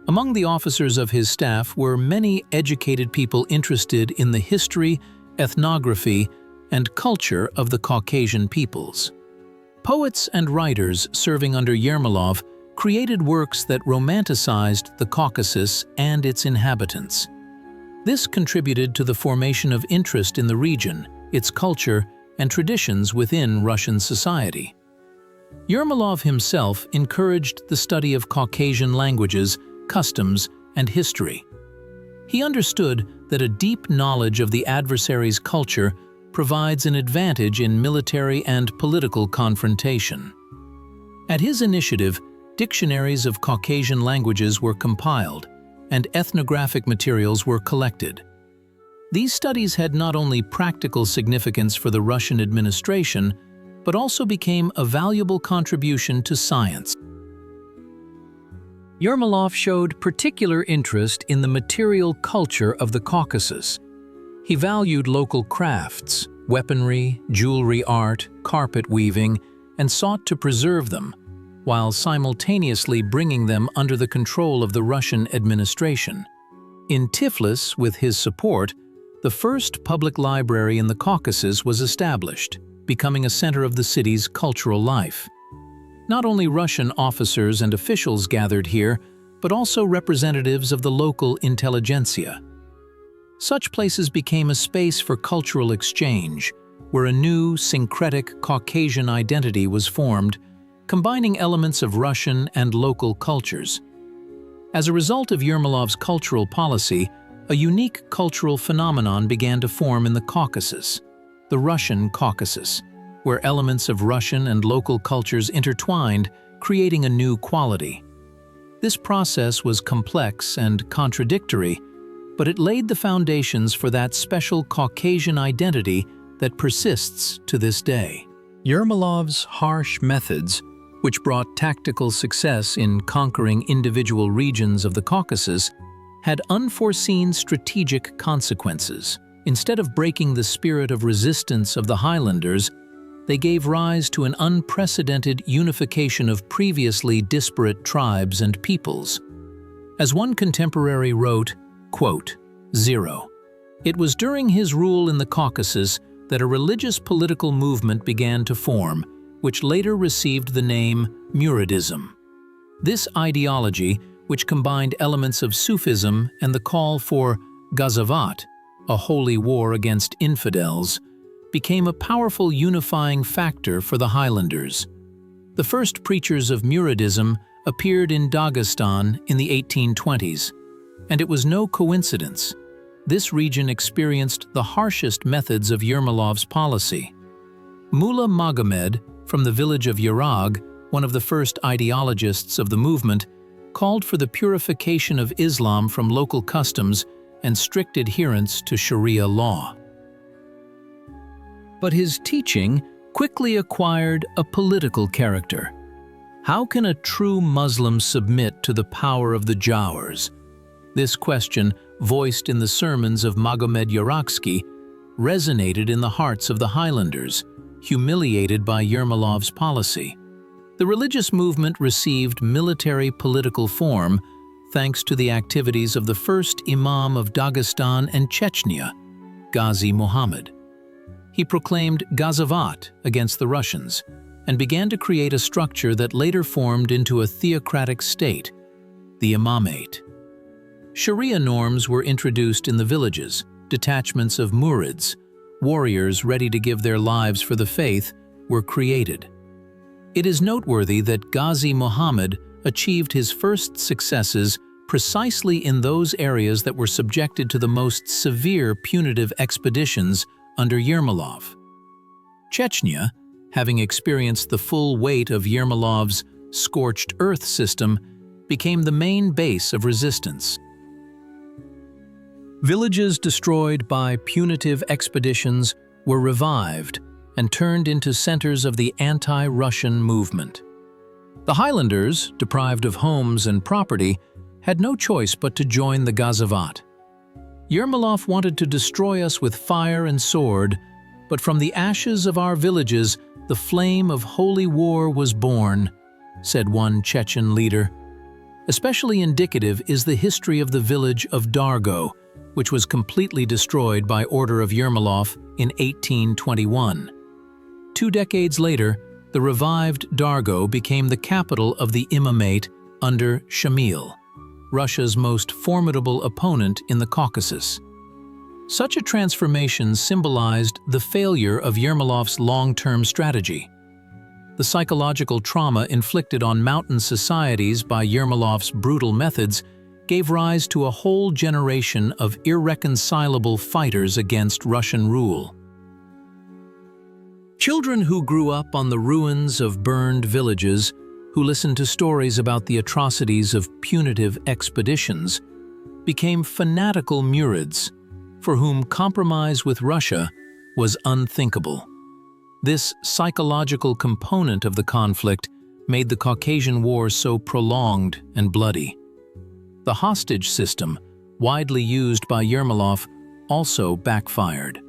Among the officers of his staff were many educated people interested in the history, ethnography, and culture of the Caucasian peoples. Poets and writers serving under Yermolov created works that romanticized the Caucasus and its inhabitants. This contributed to the formation of interest in the region, its culture, and traditions within Russian society. Yermolov himself encouraged the study of Caucasian languages, customs, and history. He understood that a deep knowledge of the adversary's culture provides an advantage in military and political confrontation. At his initiative, dictionaries of Caucasian languages were compiled, and ethnographic materials were collected. These studies had not only practical significance for the Russian administration, but also became a valuable contribution to science. Yermolov showed particular interest in the material culture of the Caucasus. He valued local crafts, weaponry, jewelry art, carpet weaving, and sought to preserve them, while simultaneously bringing them under the control of the Russian administration. In Tiflis, with his support, the first public library in the Caucasus was established, becoming a center of the city's cultural life. Not only Russian officers and officials gathered here, but also representatives of the local intelligentsia. Such places became a space for cultural exchange, where a new, syncretic Caucasian identity was formed, combining elements of Russian and local cultures. As a result of Yermolov's cultural policy, a unique cultural phenomenon began to form in the Caucasus, the Russian Caucasus, where elements of Russian and local cultures intertwined, creating a new quality. This process was complex and contradictory, but it laid the foundations for that special Caucasian identity that persists to this day. Yermolov's harsh methods, which brought tactical success in conquering individual regions of the Caucasus, had unforeseen strategic consequences. Instead of breaking the spirit of resistance of the Highlanders, they gave rise to an unprecedented unification of previously disparate tribes and peoples. As one contemporary wrote, quote, "0. It was during his rule in the Caucasus that a religious political movement began to form, which later received the name Muridism. This ideology, which combined elements of Sufism and the call for Ghazavat, a holy war against infidels, became a powerful unifying factor for the Highlanders. The first preachers of Muridism appeared in Dagestan in the 1820s, and it was no coincidence. This region experienced the harshest methods of Yermolov's policy. Mullah Magomed, from the village of Yarag, one of the first ideologists of the movement, called for the purification of Islam from local customs and strict adherence to Sharia law. But his teaching quickly acquired a political character. How can a true Muslim submit to the power of the Jawars? This question, voiced in the sermons of Magomed Yaraksky, resonated in the hearts of the Highlanders, humiliated by Yermolov's policy. The religious movement received military political form thanks to the activities of the first Imam of Dagestan and Chechnya, Ghazi Muhammad. He proclaimed Ghazavat against the Russians and began to create a structure that later formed into a theocratic state, the Imamate. Sharia norms were introduced in the villages, detachments of murids, warriors ready to give their lives for the faith, were created. It is noteworthy that Ghazi Muhammad achieved his first successes precisely in those areas that were subjected to the most severe punitive expeditions under Yermolov. Chechnya, having experienced the full weight of Yermolov's scorched earth system, became the main base of resistance. Villages destroyed by punitive expeditions were revived and turned into centers of the anti-Russian movement. The Highlanders, deprived of homes and property, had no choice but to join the Ghazavat. Yermolov wanted to destroy us with fire and sword, but from the ashes of our villages the flame of holy war was born, said one Chechen leader. Especially indicative is the history of the village of Dargo, which was completely destroyed by order of Yermolov in 1821. 2 decades later, the revived Dargo became the capital of the Imamate under Shamil, Russia's most formidable opponent in the Caucasus. Such a transformation symbolized the failure of Yermolov's long-term strategy. The psychological trauma inflicted on mountain societies by Yermolov's brutal methods gave rise to a whole generation of irreconcilable fighters against Russian rule. Children who grew up on the ruins of burned villages, who listened to stories about the atrocities of punitive expeditions, became fanatical Murids, for whom compromise with Russia was unthinkable. This psychological component of the conflict made the Caucasian War so prolonged and bloody. The hostage system, widely used by Yermolov, also backfired.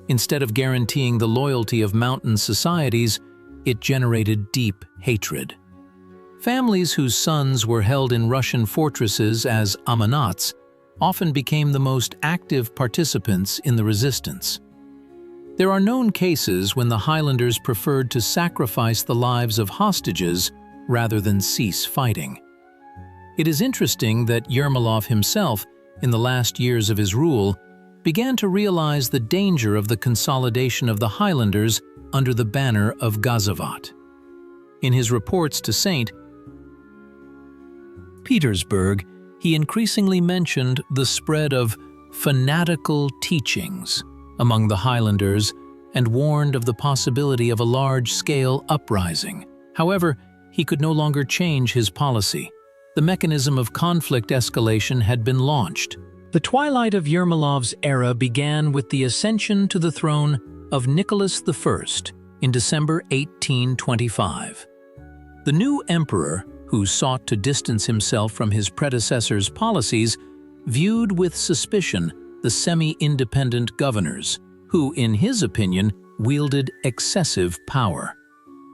Instead of guaranteeing the loyalty of mountain societies, it generated deep hatred. Families whose sons were held in Russian fortresses as amanats often became the most active participants in the resistance. There are known cases when the Highlanders preferred to sacrifice the lives of hostages rather than cease fighting. It is interesting that Yermolov himself, in the last years of his rule, began to realize the danger of the consolidation of the Highlanders under the banner of Gazavat. In his reports to St. Petersburg, he increasingly mentioned the spread of fanatical teachings among the Highlanders and warned of the possibility of a large-scale uprising. However, he could no longer change his policy. The mechanism of conflict escalation had been launched. The twilight of Yermolov's era began with the ascension to the throne of Nicholas I in December 1825. The new emperor, who sought to distance himself from his predecessor's policies, viewed with suspicion the semi-independent governors, who, in his opinion, wielded excessive power.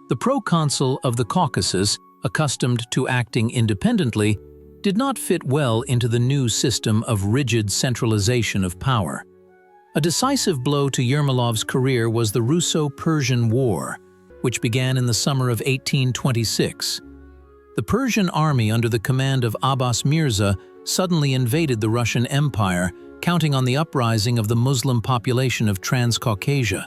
The proconsul of the Caucasus, accustomed to acting independently, did not fit well into the new system of rigid centralization of power. A decisive blow to Yermolov's career was the Russo-Persian War, which began in the summer of 1826. The Persian army under the command of Abbas Mirza suddenly invaded the Russian Empire, counting on the uprising of the Muslim population of Transcaucasia.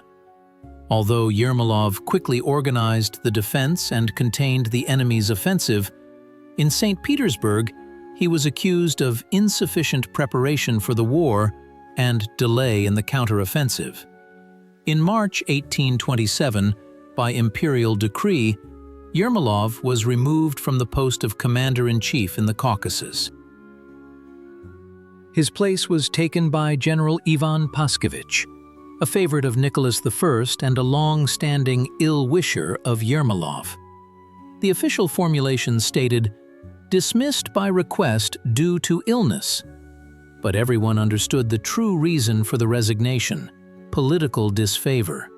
Although Yermolov quickly organized the defense and contained the enemy's offensive, in St. Petersburg, he was accused of insufficient preparation for the war and delay in the counteroffensive. In March 1827, by imperial decree, Yermolov was removed from the post of commander-in-chief in the Caucasus. His place was taken by General Ivan Paskevich, a favorite of Nicholas I and a long-standing ill-wisher of Yermolov. The official formulation stated, "Dismissed by request due to illness." But everyone understood the true reason for the resignation: political disfavor.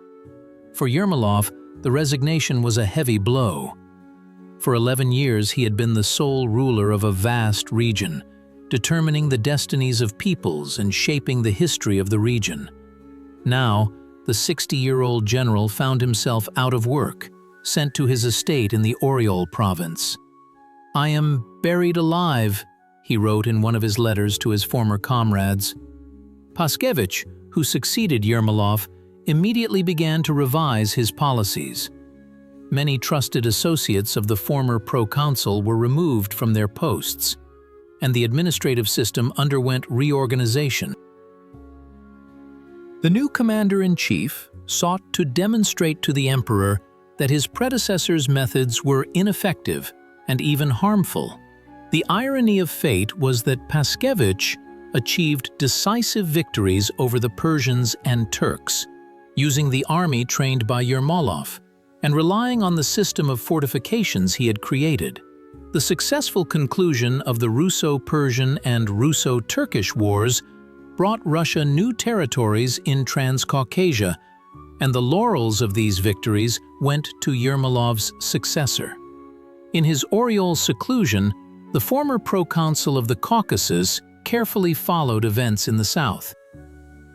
For Yermolov, the resignation was a heavy blow. For 11 years he had been the sole ruler of a vast region, determining the destinies of peoples and shaping the history of the region. Now, the 60-year-old general found himself out of work, sent to his estate in the Oriol province. "I am buried alive," he wrote in one of his letters to his former comrades. Paskevich, who succeeded Yermolov, immediately began to revise his policies. Many trusted associates of the former proconsul were removed from their posts, and the administrative system underwent reorganization. The new commander-in-chief sought to demonstrate to the emperor that his predecessor's methods were ineffective and even harmful. The irony of fate was that Paskevich achieved decisive victories over the Persians and Turks, using the army trained by Yermolov and relying on the system of fortifications he had created. The successful conclusion of the Russo-Persian and Russo-Turkish wars brought Russia new territories in Transcaucasia, and the laurels of these victories went to Yermolov's successor. In his Oriol seclusion, the former proconsul of the Caucasus carefully followed events in the south.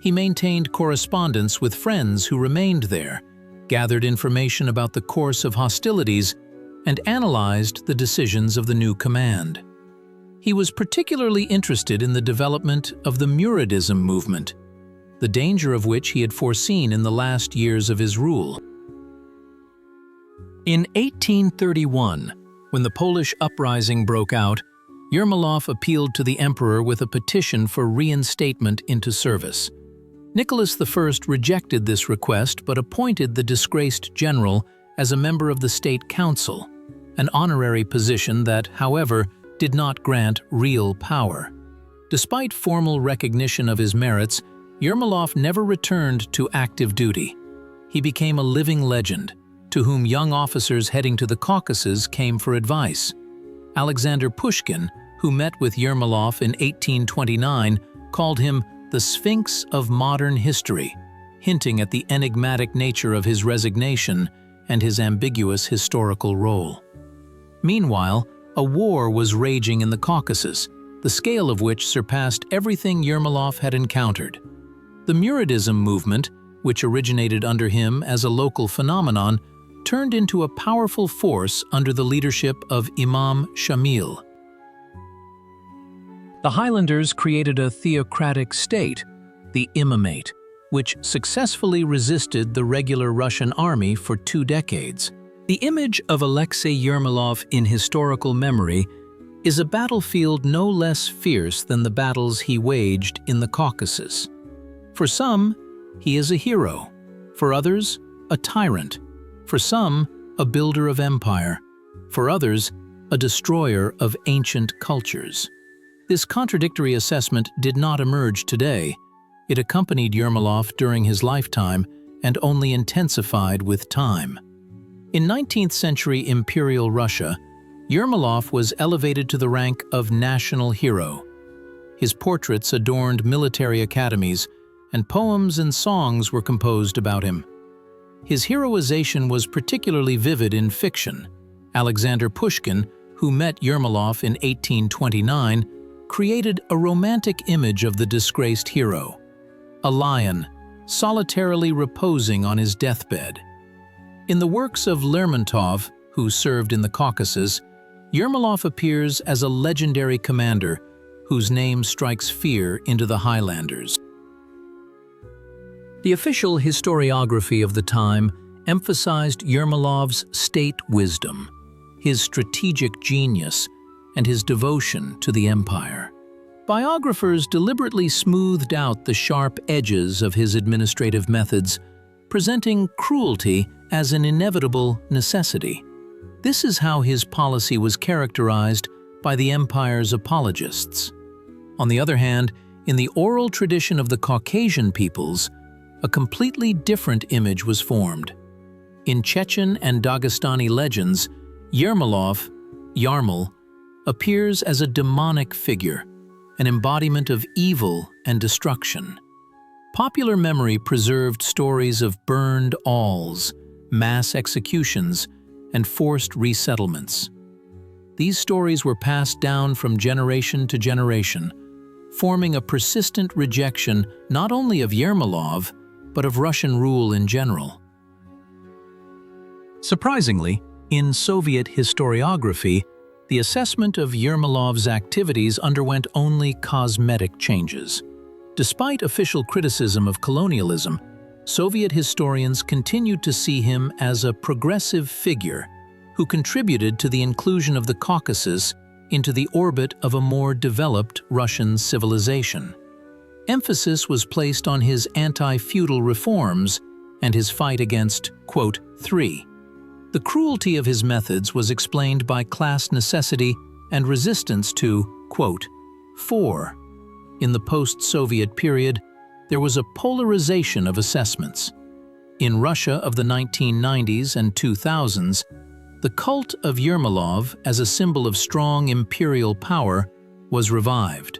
He maintained correspondence with friends who remained there, gathered information about the course of hostilities, and analyzed the decisions of the new command. He was particularly interested in the development of the Muradism movement, the danger of which he had foreseen in the last years of his rule. In 1831, when the Polish uprising broke out, Yermolov appealed to the emperor with a petition for reinstatement into service. Nicholas I rejected this request but appointed the disgraced general as a member of the State Council, an honorary position that, however, did not grant real power. Despite formal recognition of his merits, Yermolov never returned to active duty. He became a living legend, to whom young officers heading to the Caucasus came for advice. Alexander Pushkin, who met with Yermolov in 1829, called him the Sphinx of modern history, hinting at the enigmatic nature of his resignation and his ambiguous historical role. Meanwhile, a war was raging in the Caucasus, the scale of which surpassed everything Yermolov had encountered. The Muradism movement, which originated under him as a local phenomenon, turned into a powerful force under the leadership of Imam Shamil. The Highlanders created a theocratic state, the Imamate, which successfully resisted the regular Russian army for 2 decades. The image of Aleksey Yermolov in historical memory is a battlefield no less fierce than the battles he waged in the Caucasus. For some, he is a hero. For others, a tyrant. For some, a builder of empire. For others, a destroyer of ancient cultures. This contradictory assessment did not emerge today. It accompanied Yermolov during his lifetime and only intensified with time. In 19th-century Imperial Russia, Yermolov was elevated to the rank of national hero. His portraits adorned military academies, and poems and songs were composed about him. His heroization was particularly vivid in fiction. Alexander Pushkin, who met Yermolov in 1829, created a romantic image of the disgraced hero, a lion solitarily reposing on his deathbed. In the works of Lermontov, who served in the Caucasus, Yermolov appears as a legendary commander whose name strikes fear into the Highlanders. The official historiography of the time emphasized Yermolov's state wisdom, his strategic genius, and his devotion to the empire. Biographers deliberately smoothed out the sharp edges of his administrative methods, presenting cruelty as an inevitable necessity. This is how his policy was characterized by the empire's apologists. On the other hand, in the oral tradition of the Caucasian peoples, a completely different image was formed. In Chechen and Dagestani legends, Yermolov, Yarmol, appears as a demonic figure, an embodiment of evil and destruction. Popular memory preserved stories of burned alls, mass executions, and forced resettlements. These stories were passed down from generation to generation, forming a persistent rejection not only of Yermolov, but of Russian rule in general. Surprisingly, in Soviet historiography, the assessment of Yermolov's activities underwent only cosmetic changes. Despite official criticism of colonialism, Soviet historians continued to see him as a progressive figure who contributed to the inclusion of the Caucasus into the orbit of a more developed Russian civilization. Emphasis was placed on his anti-feudal reforms and his fight against, quote, "3." The cruelty of his methods was explained by class necessity and resistance to, quote, "4." In the post-Soviet period, there was a polarization of assessments. In Russia of the 1990s and 2000s, the cult of Yermolov as a symbol of strong imperial power was revived.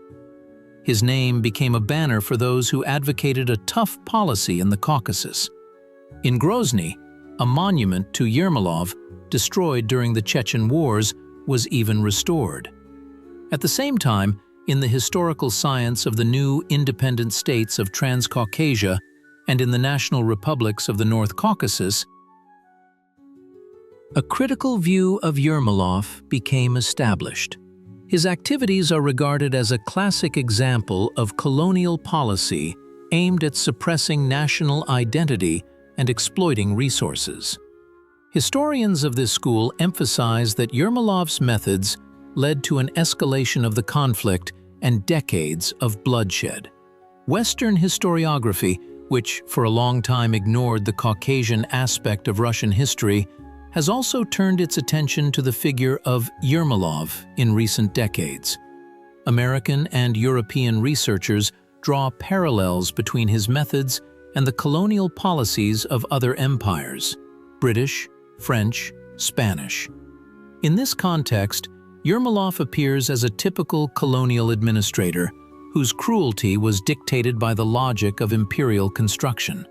His name became a banner for those who advocated a tough policy in the Caucasus. In Grozny, a monument to Yermolov, destroyed during the Chechen Wars, was even restored. At the same time, in the historical science of the new independent states of Transcaucasia and in the national republics of the North Caucasus, a critical view of Yermolov became established. His activities are regarded as a classic example of colonial policy aimed at suppressing national identity and exploiting resources. Historians of this school emphasize that Yermolov's methods led to an escalation of the conflict and decades of bloodshed. Western historiography, which for a long time ignored the Caucasian aspect of Russian history, has also turned its attention to the figure of Yermolov in recent decades. American and European researchers draw parallels between his methods and the colonial policies of other empires: British, French, Spanish. In this context, Yermolov appears as a typical colonial administrator whose cruelty was dictated by the logic of imperial construction.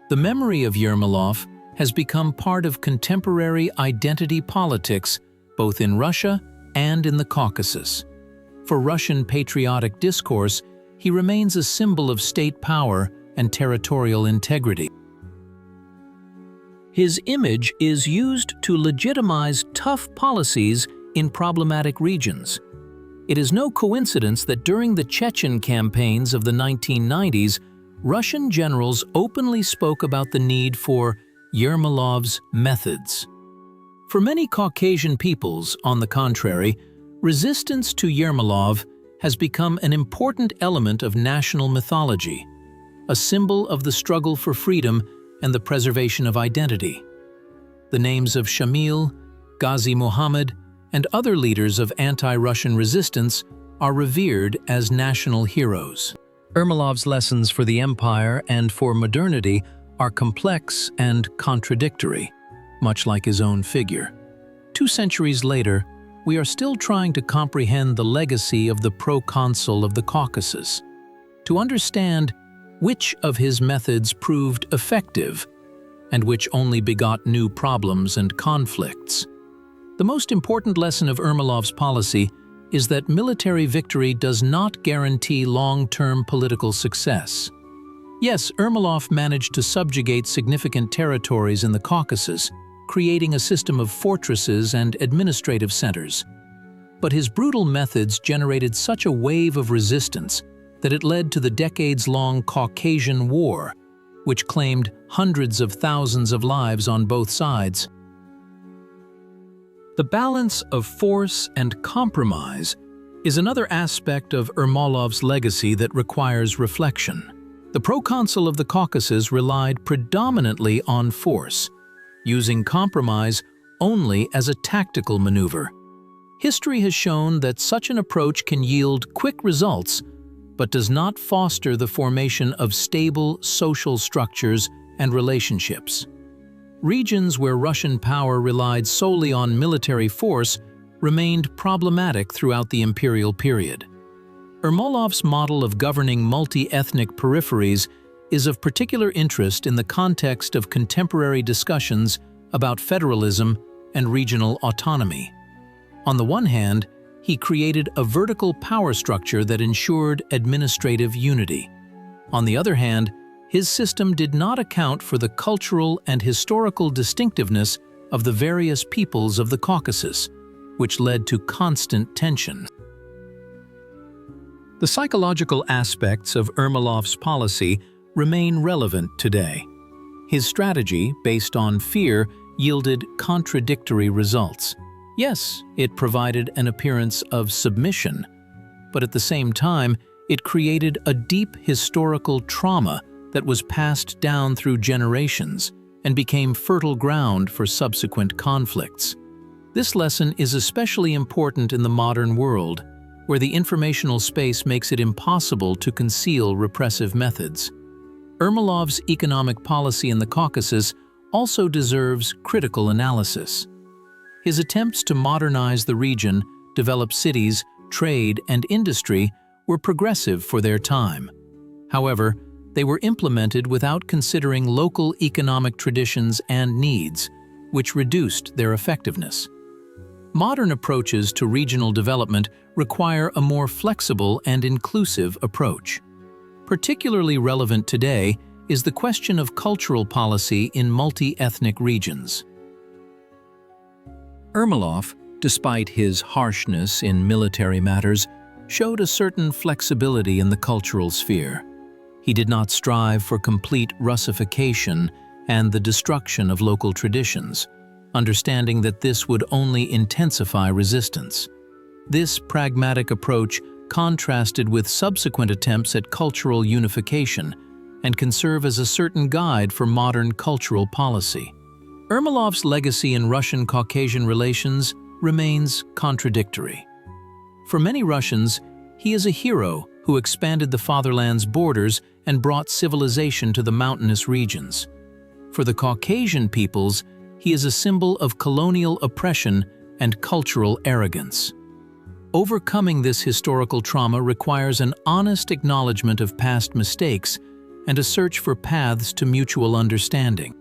The memory of Yermolov has become part of contemporary identity politics both in Russia and in the Caucasus. For Russian patriotic discourse, he remains a symbol of state power and territorial integrity. His image is used to legitimize tough policies in problematic regions. It is no coincidence that during the Chechen campaigns of the 1990s, Russian generals openly spoke about the need for Yermolov's methods. For many Caucasian peoples, on the contrary, resistance to Yermolov has become an important element of national mythology, a symbol of the struggle for freedom and the preservation of identity. The names of Shamil, Ghazi Muhammad, and other leaders of anti-Russian resistance are revered as national heroes. Yermolov's lessons for the empire and for modernity are complex and contradictory, much like his own figure. 2 centuries later, we are still trying to comprehend the legacy of the proconsul of the Caucasus, to understand which of his methods proved effective and which only begot new problems and conflicts. The most important lesson of Yermolov's policy is that military victory does not guarantee long-term political success. Yes, Yermolov managed to subjugate significant territories in the Caucasus, creating a system of fortresses and administrative centers. But his brutal methods generated such a wave of resistance that it led to the decades-long Caucasian War, which claimed hundreds of thousands of lives on both sides. The balance of force and compromise is another aspect of Yermolov's legacy that requires reflection. The proconsul of the Caucasus relied predominantly on force, using compromise only as a tactical maneuver. History has shown that such an approach can yield quick results, but does not foster the formation of stable social structures and relationships. Regions where Russian power relied solely on military force remained problematic throughout the imperial period. Yermolov's model of governing multi-ethnic peripheries is of particular interest in the context of contemporary discussions about federalism and regional autonomy. On the one hand, he created a vertical power structure that ensured administrative unity. On the other hand, his system did not account for the cultural and historical distinctiveness of the various peoples of the Caucasus, which led to constant tension. The psychological aspects of Yermolov's policy remain relevant today. His strategy, based on fear, yielded contradictory results. Yes, it provided an appearance of submission, but at the same time, it created a deep historical trauma that was passed down through generations and became fertile ground for subsequent conflicts. This lesson is especially important in the modern world, where the informational space makes it impossible to conceal repressive methods. Yermolov's economic policy in the Caucasus also deserves critical analysis. His attempts to modernize the region, develop cities, trade, and industry were progressive for their time. However, they were implemented without considering local economic traditions and needs, which reduced their effectiveness. Modern approaches to regional development require a more flexible and inclusive approach. Particularly relevant today is the question of cultural policy in multi-ethnic regions. Yermolov, despite his harshness in military matters, showed a certain flexibility in the cultural sphere. He did not strive for complete Russification and the destruction of local traditions, understanding that this would only intensify resistance. This pragmatic approach contrasted with subsequent attempts at cultural unification and can serve as a certain guide for modern cultural policy. Yermolov's legacy in Russian-Caucasian relations remains contradictory. For many Russians, he is a hero who expanded the fatherland's borders and brought civilization to the mountainous regions. For the Caucasian peoples, he is a symbol of colonial oppression and cultural arrogance. Overcoming this historical trauma requires an honest acknowledgement of past mistakes and a search for paths to mutual understanding.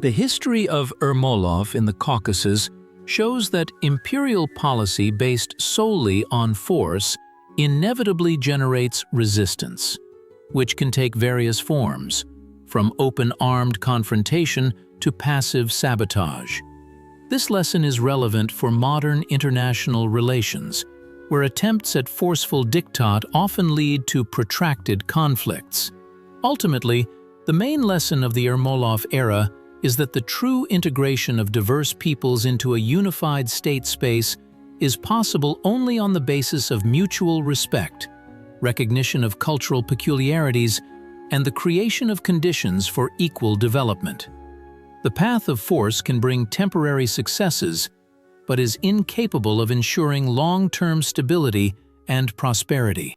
The history of Yermolov in the Caucasus shows that imperial policy based solely on force inevitably generates resistance, which can take various forms, from open armed confrontation to passive sabotage. This lesson is relevant for modern international relations, where attempts at forceful diktat often lead to protracted conflicts. Ultimately, the main lesson of the Yermolov era is that the true integration of diverse peoples into a unified state space is possible only on the basis of mutual respect, recognition of cultural peculiarities, and the creation of conditions for equal development. The path of force can bring temporary successes, but is incapable of ensuring long-term stability and prosperity.